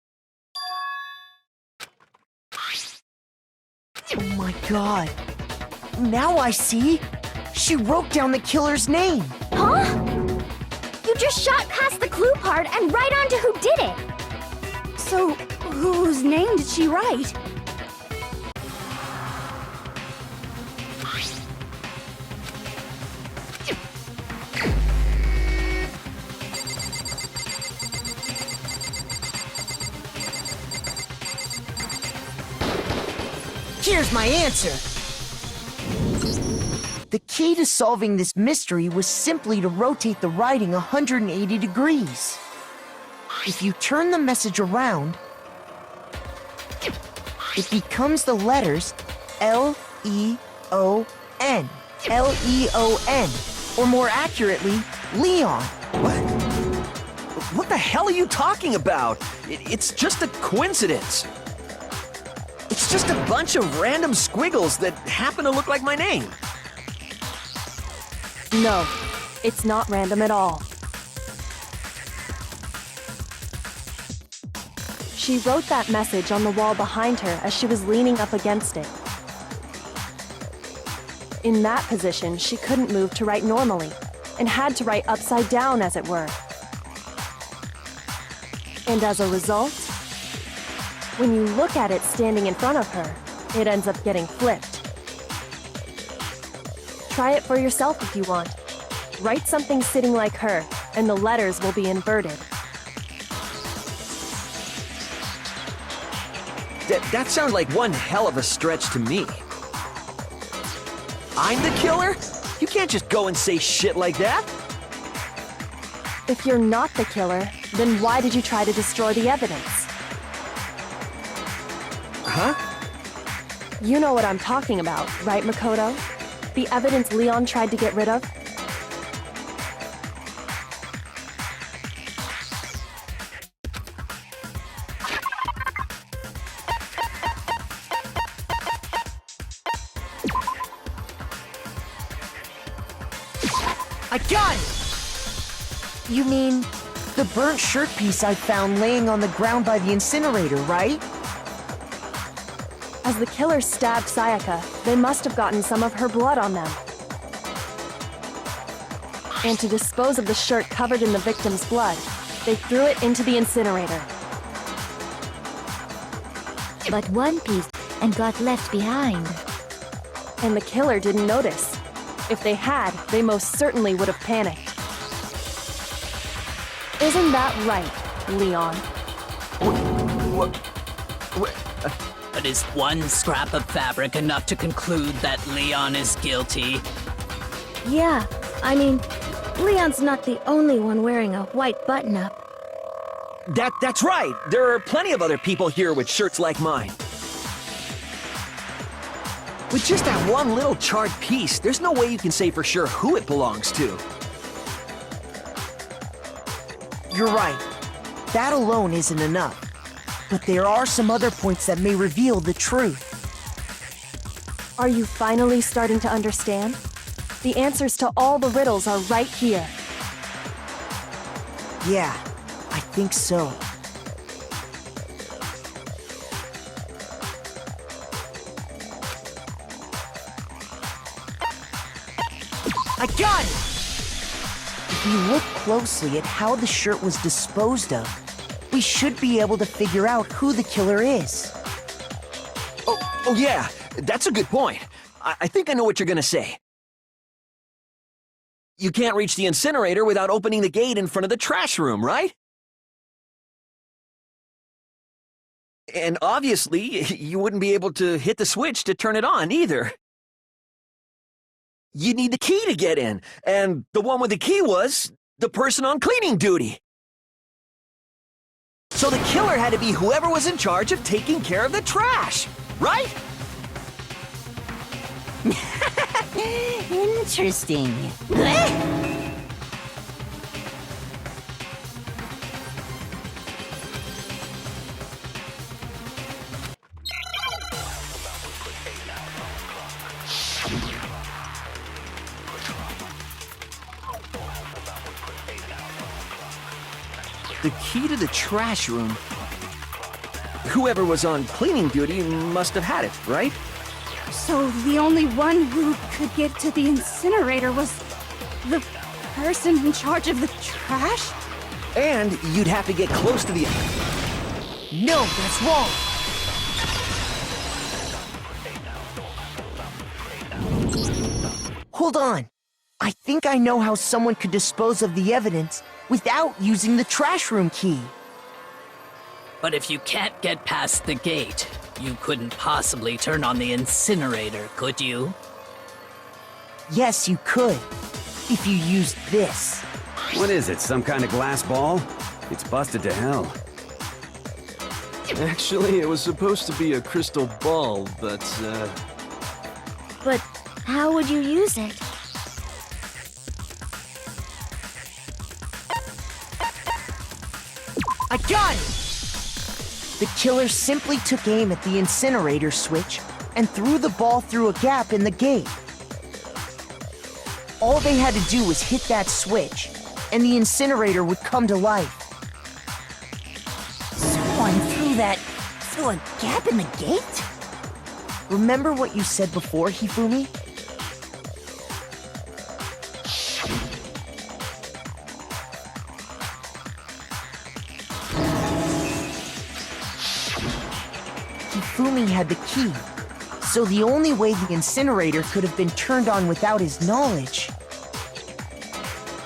Oh my god. Now I see. She wrote down the killer's name. Huh? You You just shot past the clue part and right onto who did it. So, whose name did she write? Here's my answer. The key to solving this mystery was simply to rotate the writing 180 degrees. If you turn the message around, it becomes the letters L-E-O-N. L-E-O-N. Or more accurately, Leon. What the hell are you talking about? It's just a coincidence. It's just a bunch of random squiggles that happen to look like my name. No, it's not random at all. She wrote that message on the wall behind her as she was leaning up against it. In that position, she couldn't move to write normally, and had to write upside down, as it were. And as a result, when you look at it standing in front of her, it ends up getting flipped. Try it for yourself if you want. Write something sitting like her, and the letters will be inverted. That sounds like one hell of a stretch to me. I'm the killer? You can't just go and say shit like that. If you're not the killer, then why did you try to destroy the evidence? Huh? You know what I'm talking about, right, Makoto? The evidence Leon tried to get rid of? I got it! You mean the burnt shirt piece I found laying on the ground by the incinerator, right? As the killer stabbed Sayaka, they must have gotten some of her blood on them. And to dispose of the shirt covered in the victim's blood, they threw it into the incinerator. But one piece and got left behind. And the killer didn't notice. If they had, they most certainly would have panicked. Isn't that right, Leon? But is one scrap of fabric enough to conclude that Leon is guilty? Yeah, I mean, Leon's not the only one wearing a white button-up. That's right. There are plenty of other people here with shirts like mine. With just that one little charred piece, there's no way you can say for sure who it belongs to. You're right. That alone isn't enough. But there are some other points that may reveal the truth. Are you finally starting to understand? The answers to all the riddles are right here. Yeah, I think so. I got it! If you look closely at how the shirt was disposed of, we should be able to figure out who the killer is. Oh yeah, that's a good point. I think I know what you're gonna say. You can't reach the incinerator without opening the gate in front of the trash room, right? And obviously, you wouldn't be able to hit the switch to turn it on either. You need the key to get in, and the one with the key was the person on cleaning duty. So the killer had to be whoever was in charge of taking care of the trash, right? Interesting. The key to the trash room. Whoever was on cleaning duty must have had it, right? So the only one who could get to the incinerator was the person in charge of the trash? And you'd have to get close to the... No, that's wrong. Hold on. I think I know how someone could dispose of the evidence without using the trash room key. But if you can't get past the gate, you couldn't possibly turn on the incinerator, could you? Yes, you could. If you used this. What is it, some kind of glass ball? It's busted to hell. Actually, it was supposed to be a crystal ball, but, But how would you use it? I got it! The killer simply took aim at the incinerator switch and threw the ball through a gap in the gate. All they had to do was hit that switch, and the incinerator would come to life. Someone threw a gap in the gate? Remember what you said before, Hifumi? Hifumi had the key, so the only way the incinerator could have been turned on without his knowledge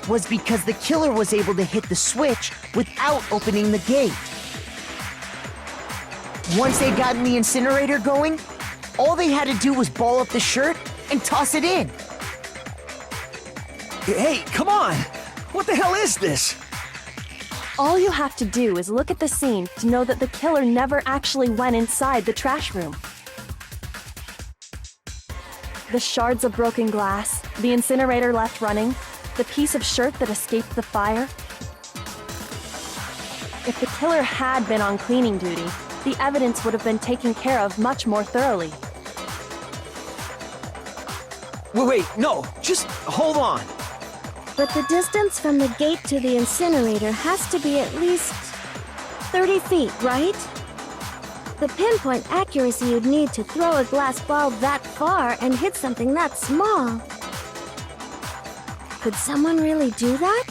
was because the killer was able to hit the switch without opening the gate. Once they'd gotten the incinerator going, all they had to do was ball up the shirt and toss it in. Hey, come on! What the hell is this? All you have to do is look at the scene to know that the killer never actually went inside the trash room. The shards of broken glass, the incinerator left running, the piece of shirt that escaped the fire. If the killer had been on cleaning duty, the evidence would have been taken care of much more thoroughly. Wait, no, just hold on. But the distance from the gate to the incinerator has to be at least 30 feet, right? The pinpoint accuracy you'd need to throw a glass ball that far and hit something that small. Could someone really do that?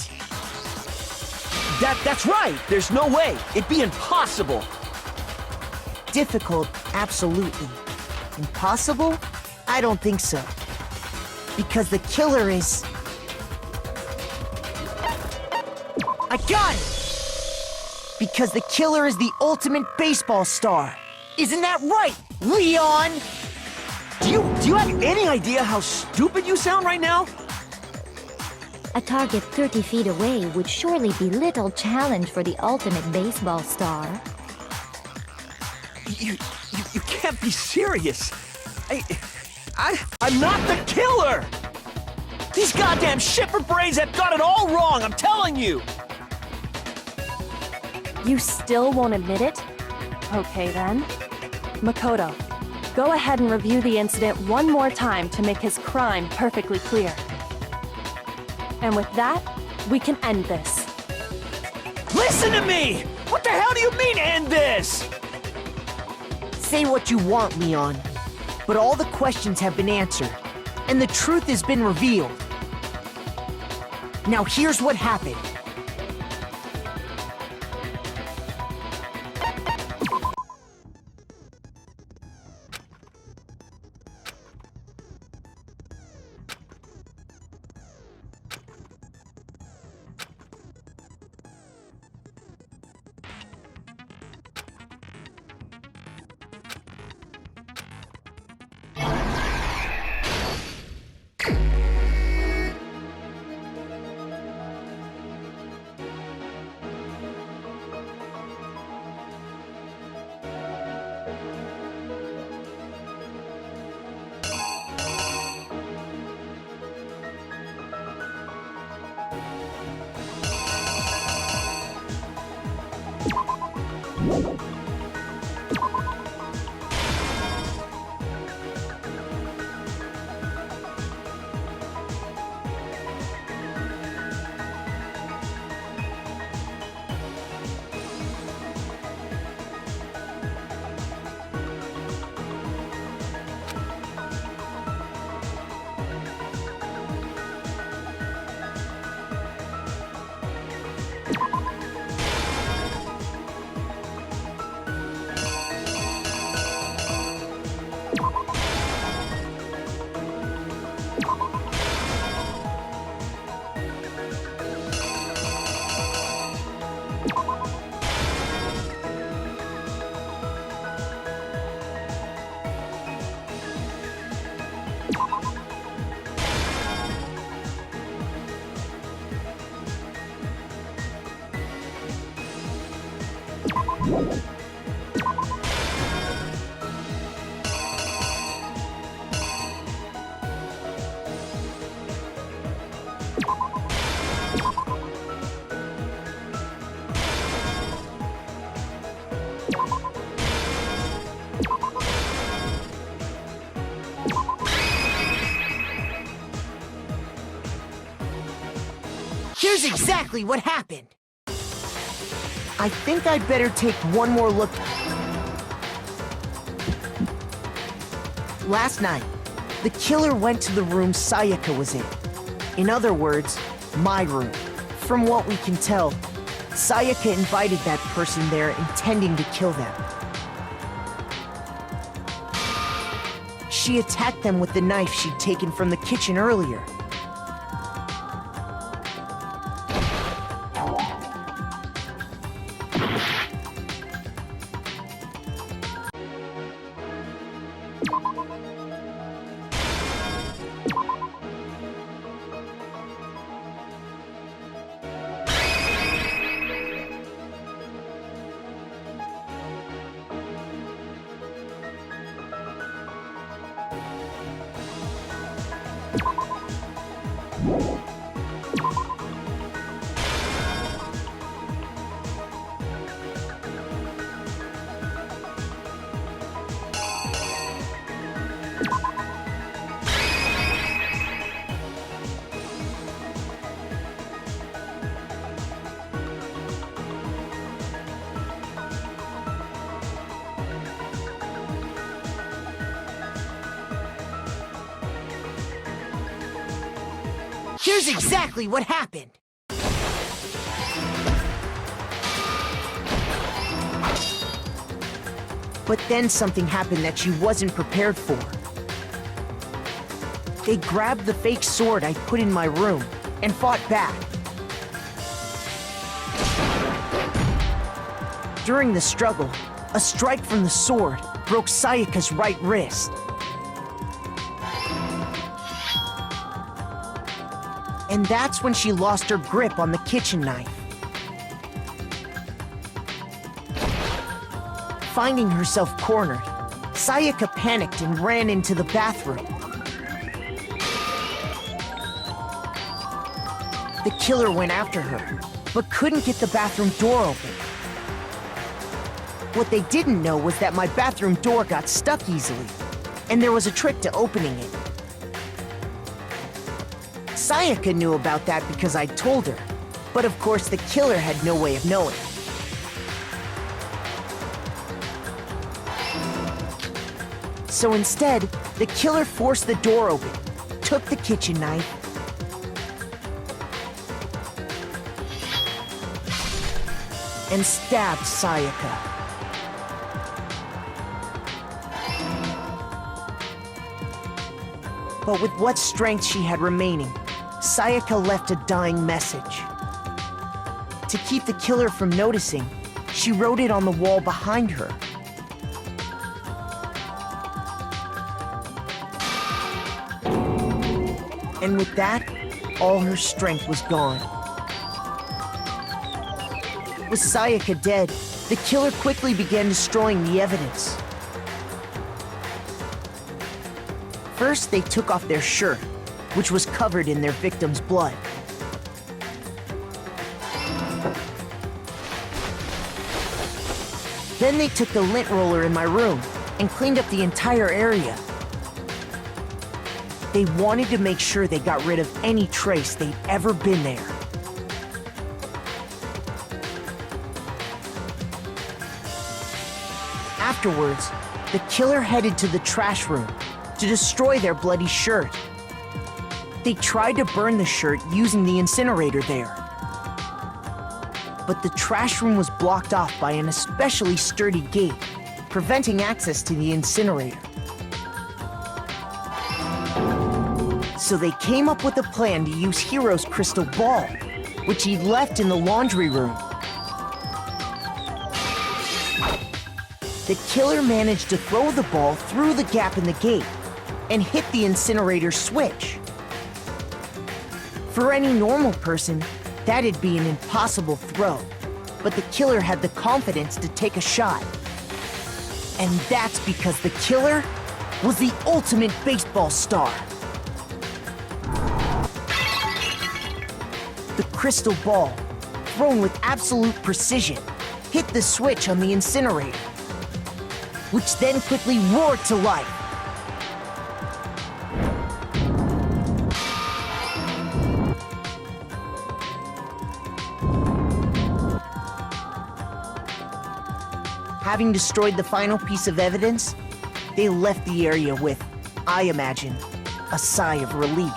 That's right! There's no way! It'd be impossible! Difficult, absolutely. Impossible? I don't think so. Because the killer is... I got it! Because the killer is the ultimate baseball star. Isn't that right, Leon? Do you have any idea how stupid you sound right now? A target 30 feet away would surely be little challenge for the ultimate baseball star. You can't be serious. I'm not the killer! These goddamn shipper brains have got it all wrong, I'm telling you! You still won't admit it? Okay then. Makoto, go ahead and review the incident one more time to make his crime perfectly clear. And with that, we can end this. Listen to me! What the hell do you mean, end this? Say what you want, Leon. But all the questions have been answered, and the truth has been revealed. Now here's what happened. exactly what happened. I think I'd better take one more look. Last night, the killer went to the room Sayaka was in. In other words, my room. From what we can tell, Sayaka invited that person there intending to kill them. She attacked them with the knife she'd taken from the kitchen earlier. Here's exactly what happened. But then something happened that she wasn't prepared for. They grabbed the fake sword I put in my room and fought back. During the struggle, a strike from the sword broke Sayaka's right wrist. And that's when she lost her grip on the kitchen knife. Finding herself cornered, Sayaka panicked and ran into the bathroom. The killer went after her, but couldn't get the bathroom door open. What they didn't know was that my bathroom door got stuck easily, and there was a trick to opening it. Sayaka knew about that because I told her, but of course the killer had no way of knowing. So instead, the killer forced the door open, took the kitchen knife, and stabbed Sayaka. But with what strength she had remaining, Sayaka left a dying message. To keep the killer from noticing, she wrote it on the wall behind her. And with that, all her strength was gone. With Sayaka dead, the killer quickly began destroying the evidence. First, they took off their shirt, which was covered in their victim's blood. Then they took the lint roller in my room and cleaned up the entire area. They wanted to make sure they got rid of any trace they'd ever been there. Afterwards, the killer headed to the trash room to destroy their bloody shirt. They tried to burn the shirt using the incinerator there. But the trash room was blocked off by an especially sturdy gate, preventing access to the incinerator. So they came up with a plan to use Hiro's crystal ball, which he'd left in the laundry room. The killer managed to throw the ball through the gap in the gate and hit the incinerator switch. For any normal person, that'd be an impossible throw, but the killer had the confidence to take a shot. And that's because the killer was the ultimate baseball star. The crystal ball, thrown with absolute precision, hit the switch on the incinerator, which then quickly roared to life. Having destroyed the final piece of evidence, they left the area with, I imagine, a sigh of relief.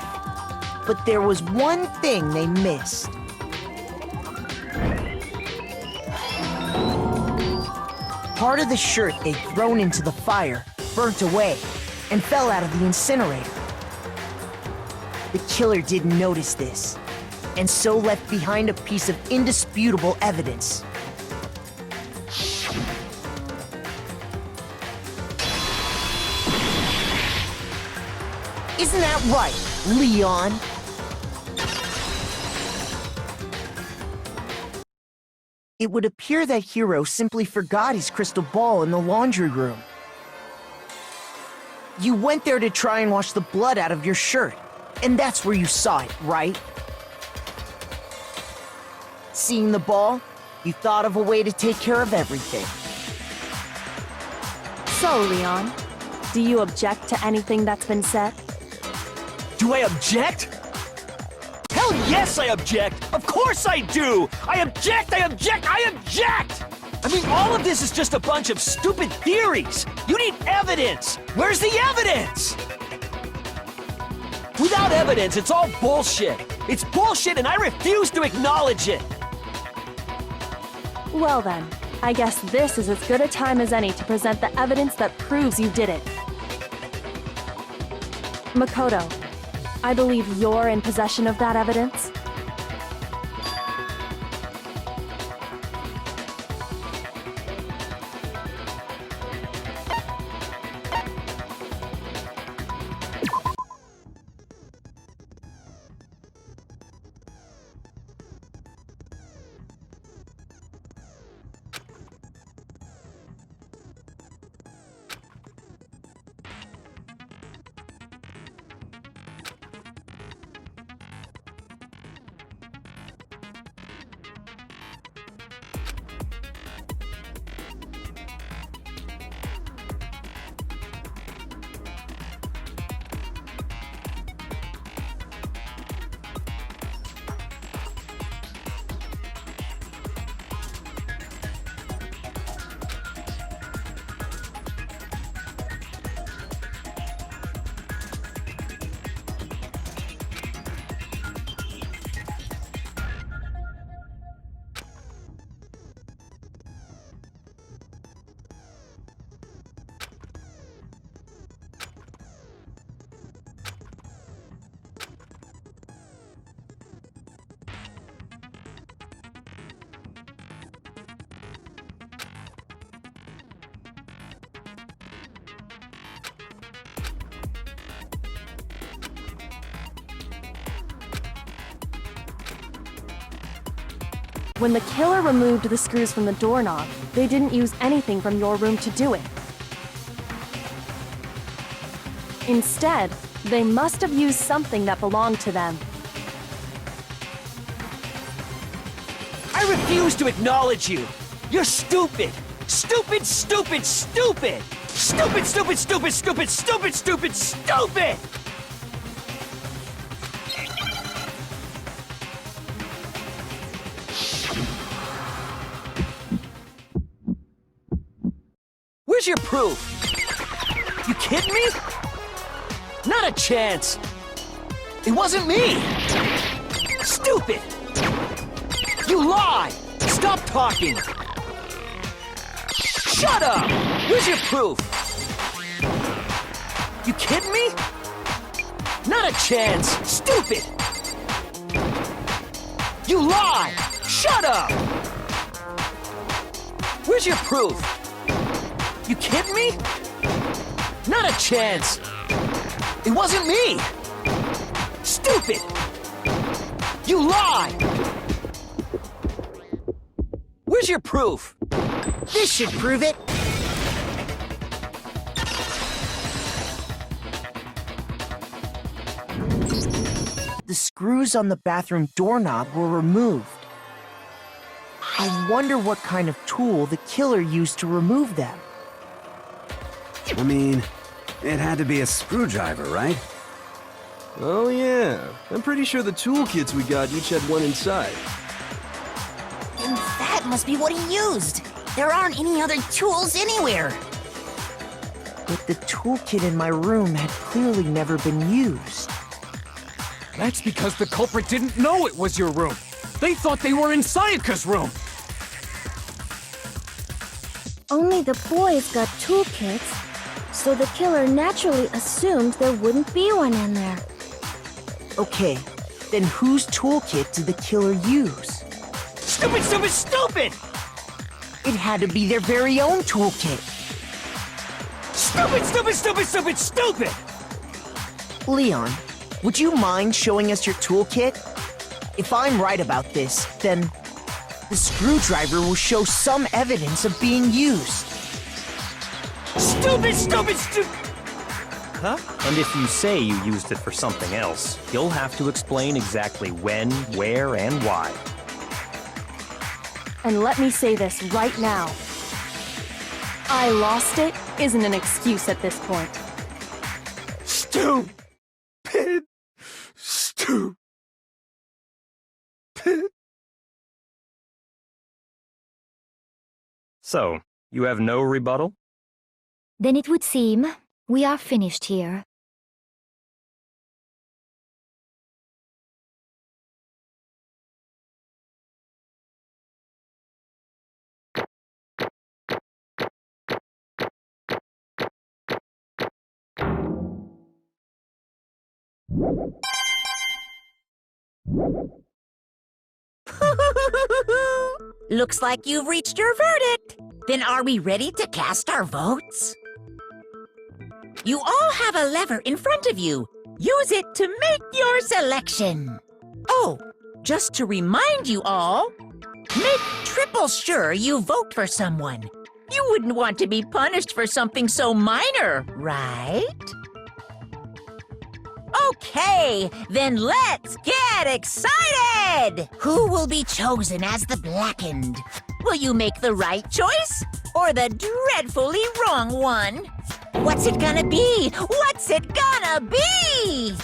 But there was one thing they missed. Part of the shirt they'd thrown into the fire burnt away and fell out of the incinerator. The killer didn't notice this, and so left behind a piece of indisputable evidence. Isn't that right, Leon? It would appear that Hiro simply forgot his crystal ball in the laundry room. You went there to try and wash the blood out of your shirt, and that's where you saw it, right? Seeing the ball, you thought of a way to take care of everything. So, Leon, do you object to anything that's been said? Do I object? Hell yes, I object! Of course I do! I object! I object! I object! I mean, all of this is just a bunch of stupid theories! You need evidence! Where's the evidence? Without evidence, it's all bullshit! It's bullshit and I refuse to acknowledge it! Well then, I guess this is as good a time as any to present the evidence that proves you did it. Makoto, I believe you're in possession of that evidence. When the killer removed the screws from the doorknob, they didn't use anything from your room to do it. Instead, they must have used something that belonged to them. I refuse to acknowledge you! You're stupid! Stupid, stupid, stupid! Stupid, stupid, stupid, stupid, stupid, stupid, stupid! Where's your proof? You kidding me? Not a chance! It wasn't me! Stupid! You lie! Stop talking! Shut up! Where's your proof? You kidding me? Not a chance! Stupid! You lie! Shut up! Where's your proof? You kidding me? Not a chance! It wasn't me! Stupid! You lie! Where's your proof? This should prove it. The screws on the bathroom doorknob were removed. I wonder what kind of tool the killer used to remove them. I mean, it had to be a screwdriver, right? Oh yeah, I'm pretty sure the toolkits we got each had one inside. And that must be what he used. There aren't any other tools anywhere. But the toolkit in my room had clearly never been used. That's because the culprit didn't know it was your room. They thought they were in Sayaka's room. Only the boys got toolkits, so the killer naturally assumed there wouldn't be one in there. Okay, then whose toolkit did the killer use? Stupid, stupid, stupid! It had to be their very own toolkit. Stupid, stupid, stupid, stupid, stupid! Leon, would you mind showing us your toolkit? If I'm right about this, then the screwdriver will show some evidence of being used. Stupid, stupid, stupid! Huh? And if you say you used it for something else, you'll have to explain exactly when, where, and why. And let me say this right now. I lost it isn't an excuse at this point. Stupid. Stupid. So, you have no rebuttal? Then it would seem we are finished here. Looks like you've reached your verdict. Then are we ready to cast our votes? You all have a lever in front of you. Use it to make your selection. Oh, just to remind you all, make triple sure you vote for someone. You wouldn't want to be punished for something so minor, right? Okay, then let's get excited! Who will be chosen as the Blackened? Will you make the right choice or the dreadfully wrong one? What's it gonna be? What's it gonna be?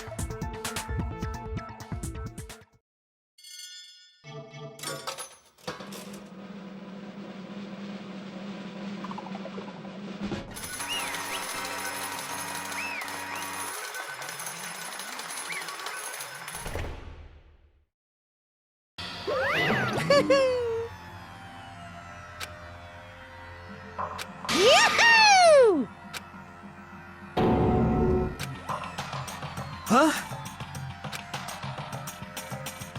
Yahoo! Huh?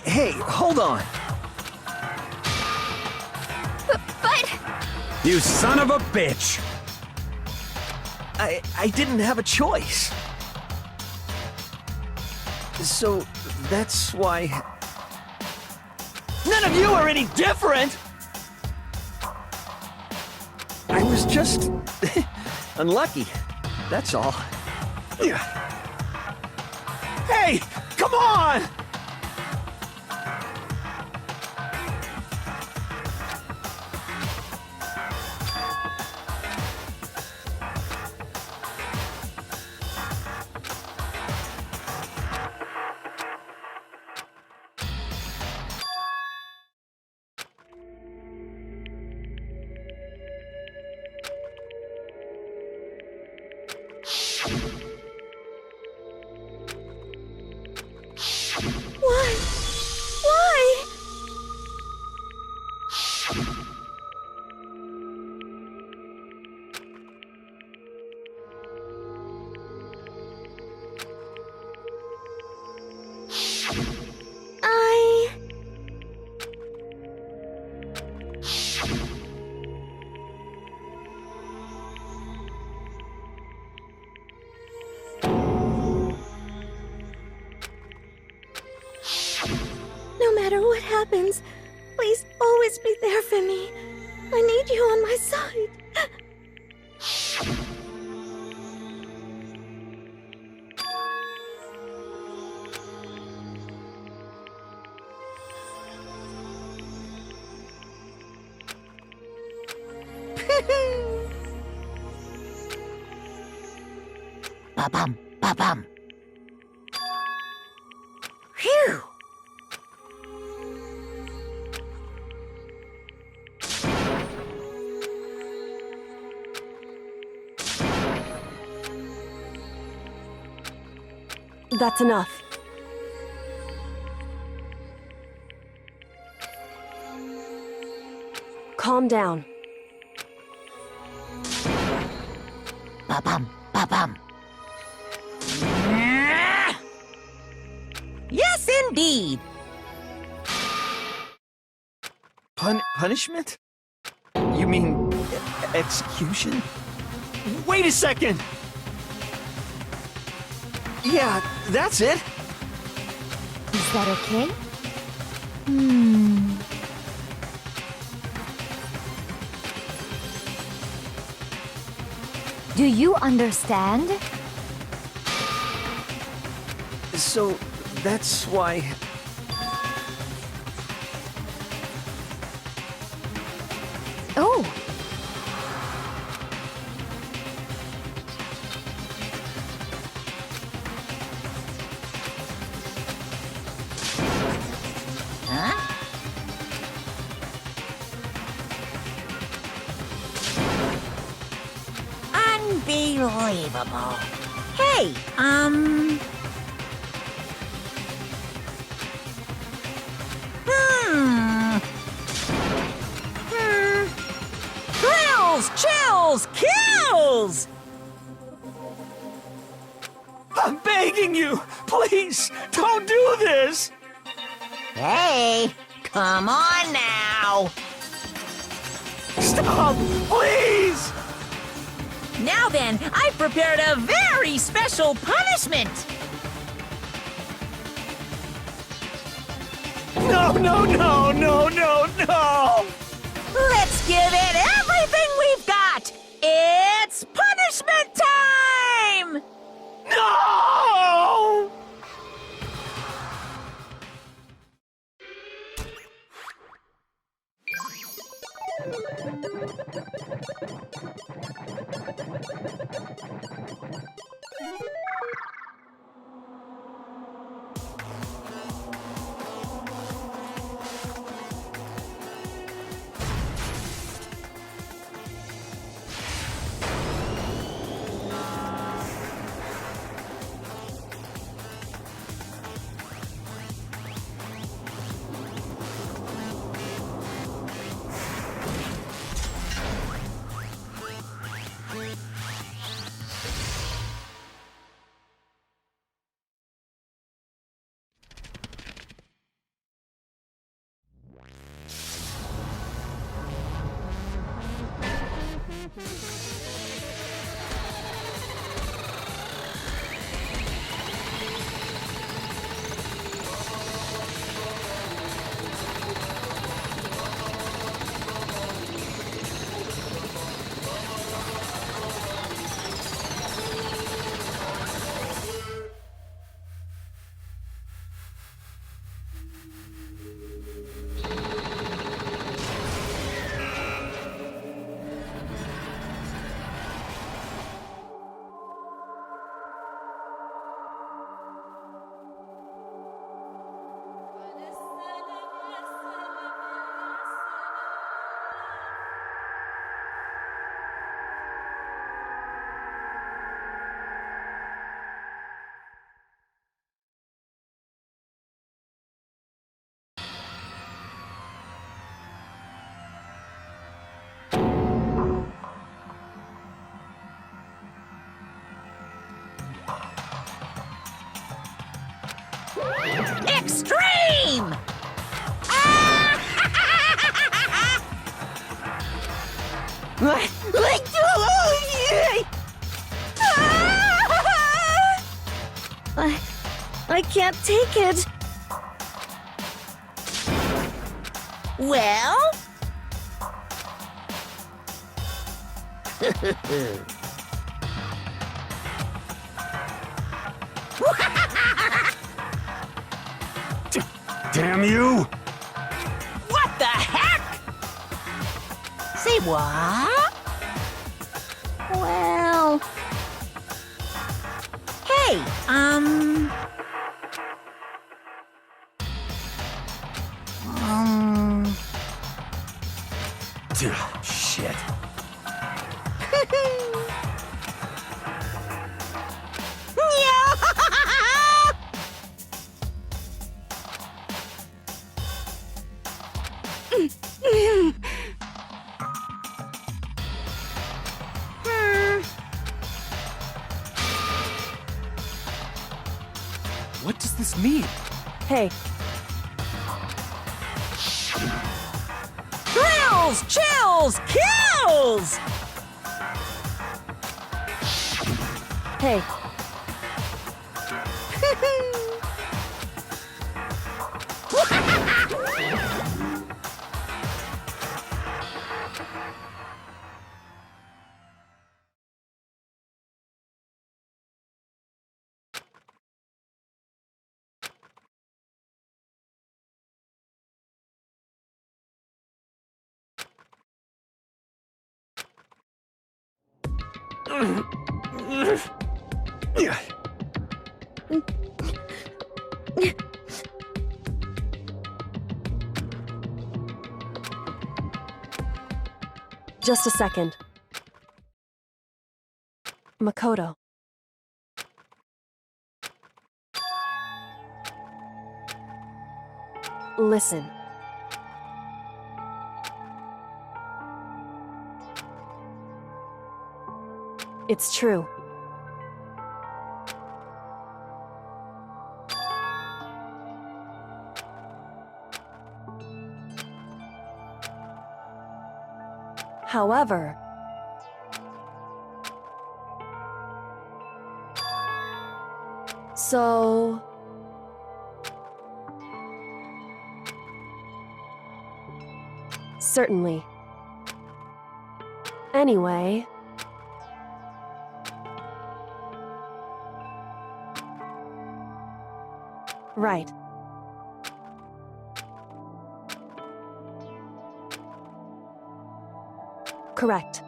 Hey, hold on. But... You son of a bitch! I didn't have a choice. So, that's why... None of you are any different! I was just... unlucky. That's all. Hey! Come on! No matter what happens, please always be there for me. I need you on my side. Ba-bum, ba-bum. Phew! That's enough. Calm down. Ba-bum, ba-bum. Yes, indeed. Punishment? You mean execution? Wait a second! Yeah, that's it. Is that okay? Do you understand? So, that's why... Oh! Huh? Unbelievable. Hey, Thrills, chills, kills! I'm begging you! Please, don't do this! Hey, come on now! Stop! Please! Now then, I've prepared a very special punishment! No, no, no, no, no, no! Let's give it everything we've got! It's punishment time! No! Extreme! I can't take it. Well? Damn you! What the heck? Say what? Well... Hey, Shit. What does this mean? Hey, Thrills, chills, kills! hey. Just a second. Makoto. Listen. It's true. However, so certainly. Anyway, right. Correct.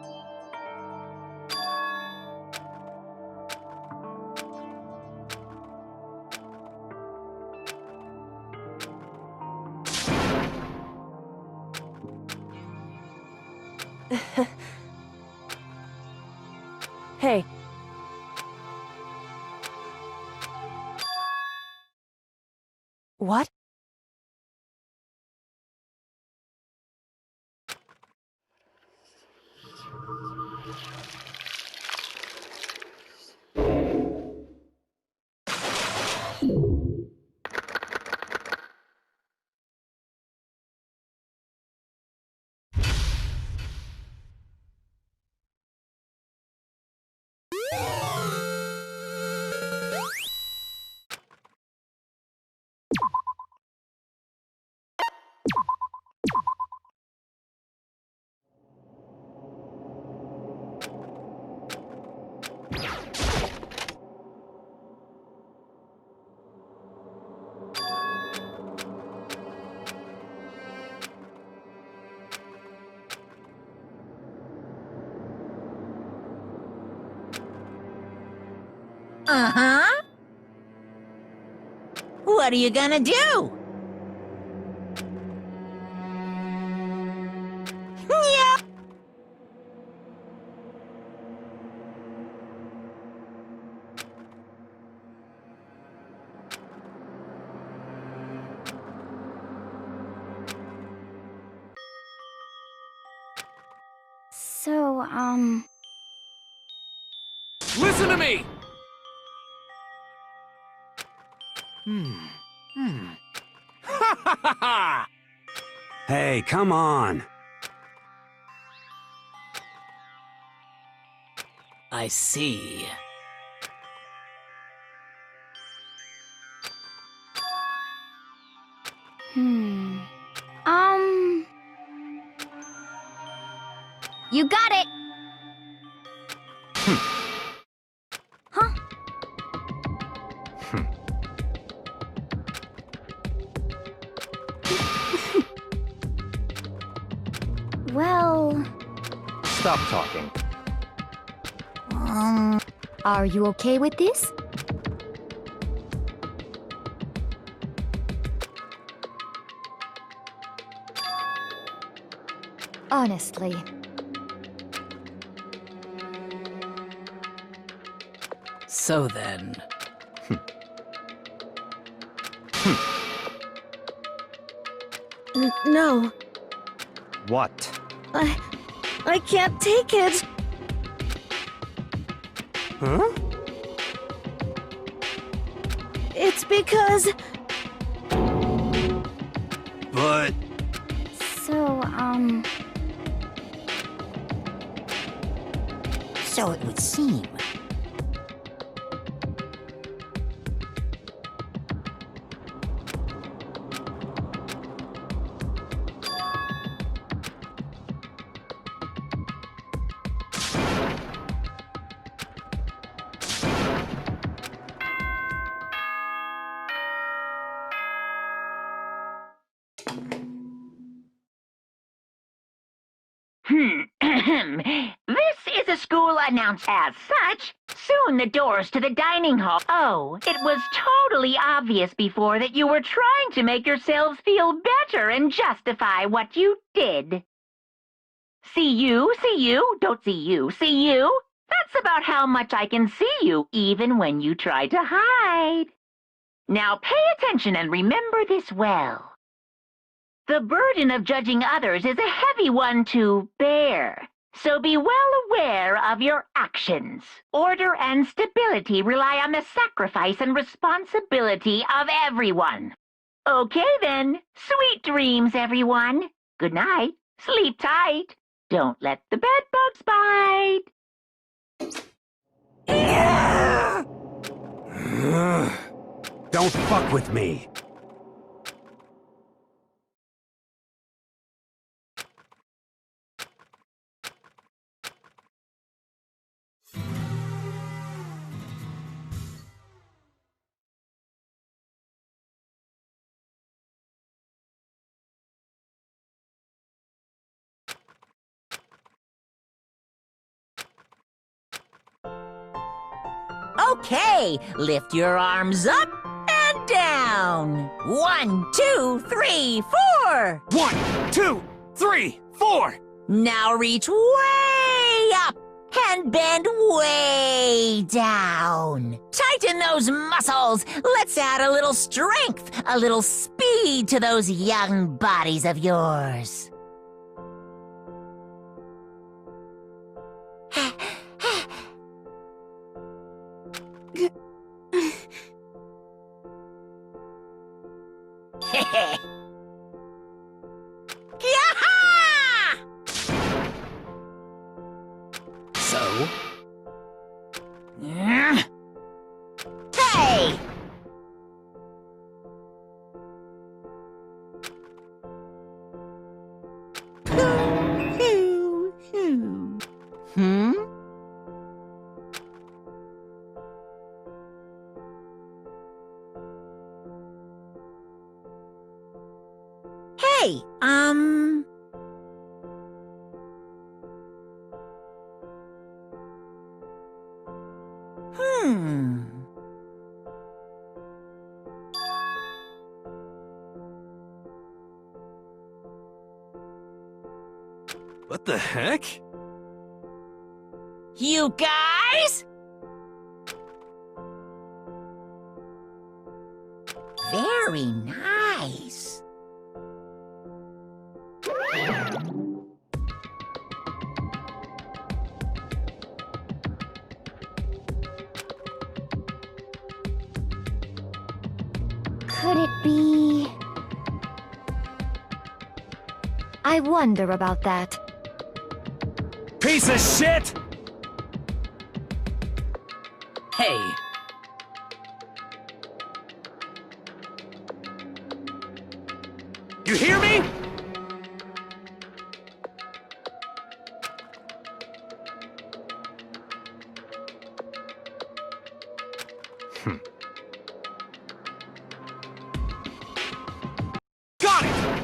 Hey. What? Uh-huh. What are you gonna do? Yeah. So, Listen to me! Ha ha ha ha! Hey, come on. I see. You got it! Huh? Well... Stop talking. Are you okay with this? Honestly. So then... No, What? I can't take it. Huh? It's That's because... But... So, So it would seem. This is a school announced as such. Soon the doors to the dining hall. Oh, it was totally obvious before that you were trying to make yourselves feel better and justify what you did. See you, don't see you, see you. That's about how much I can see you, even when you try to hide. Now pay attention and remember this well. The burden of judging others is a heavy one to bear, so be well aware of your actions. Order and stability rely on the sacrifice and responsibility of everyone. Okay then, sweet dreams, everyone. Good night, sleep tight. Don't let the bedbugs bite. Don't fuck with me. Okay, lift your arms up and down. 1, 2, 3, 4. 1, 2, 3, 4! Now reach way up and bend way down. Tighten those muscles. Let's add a little strength, a little speed to those young bodies of yours. So? Hey! Hmm? Hey, What the heck? You guys? Very nice. Could it be... I wonder about that. Piece of shit! Hey, You hear me? Got it!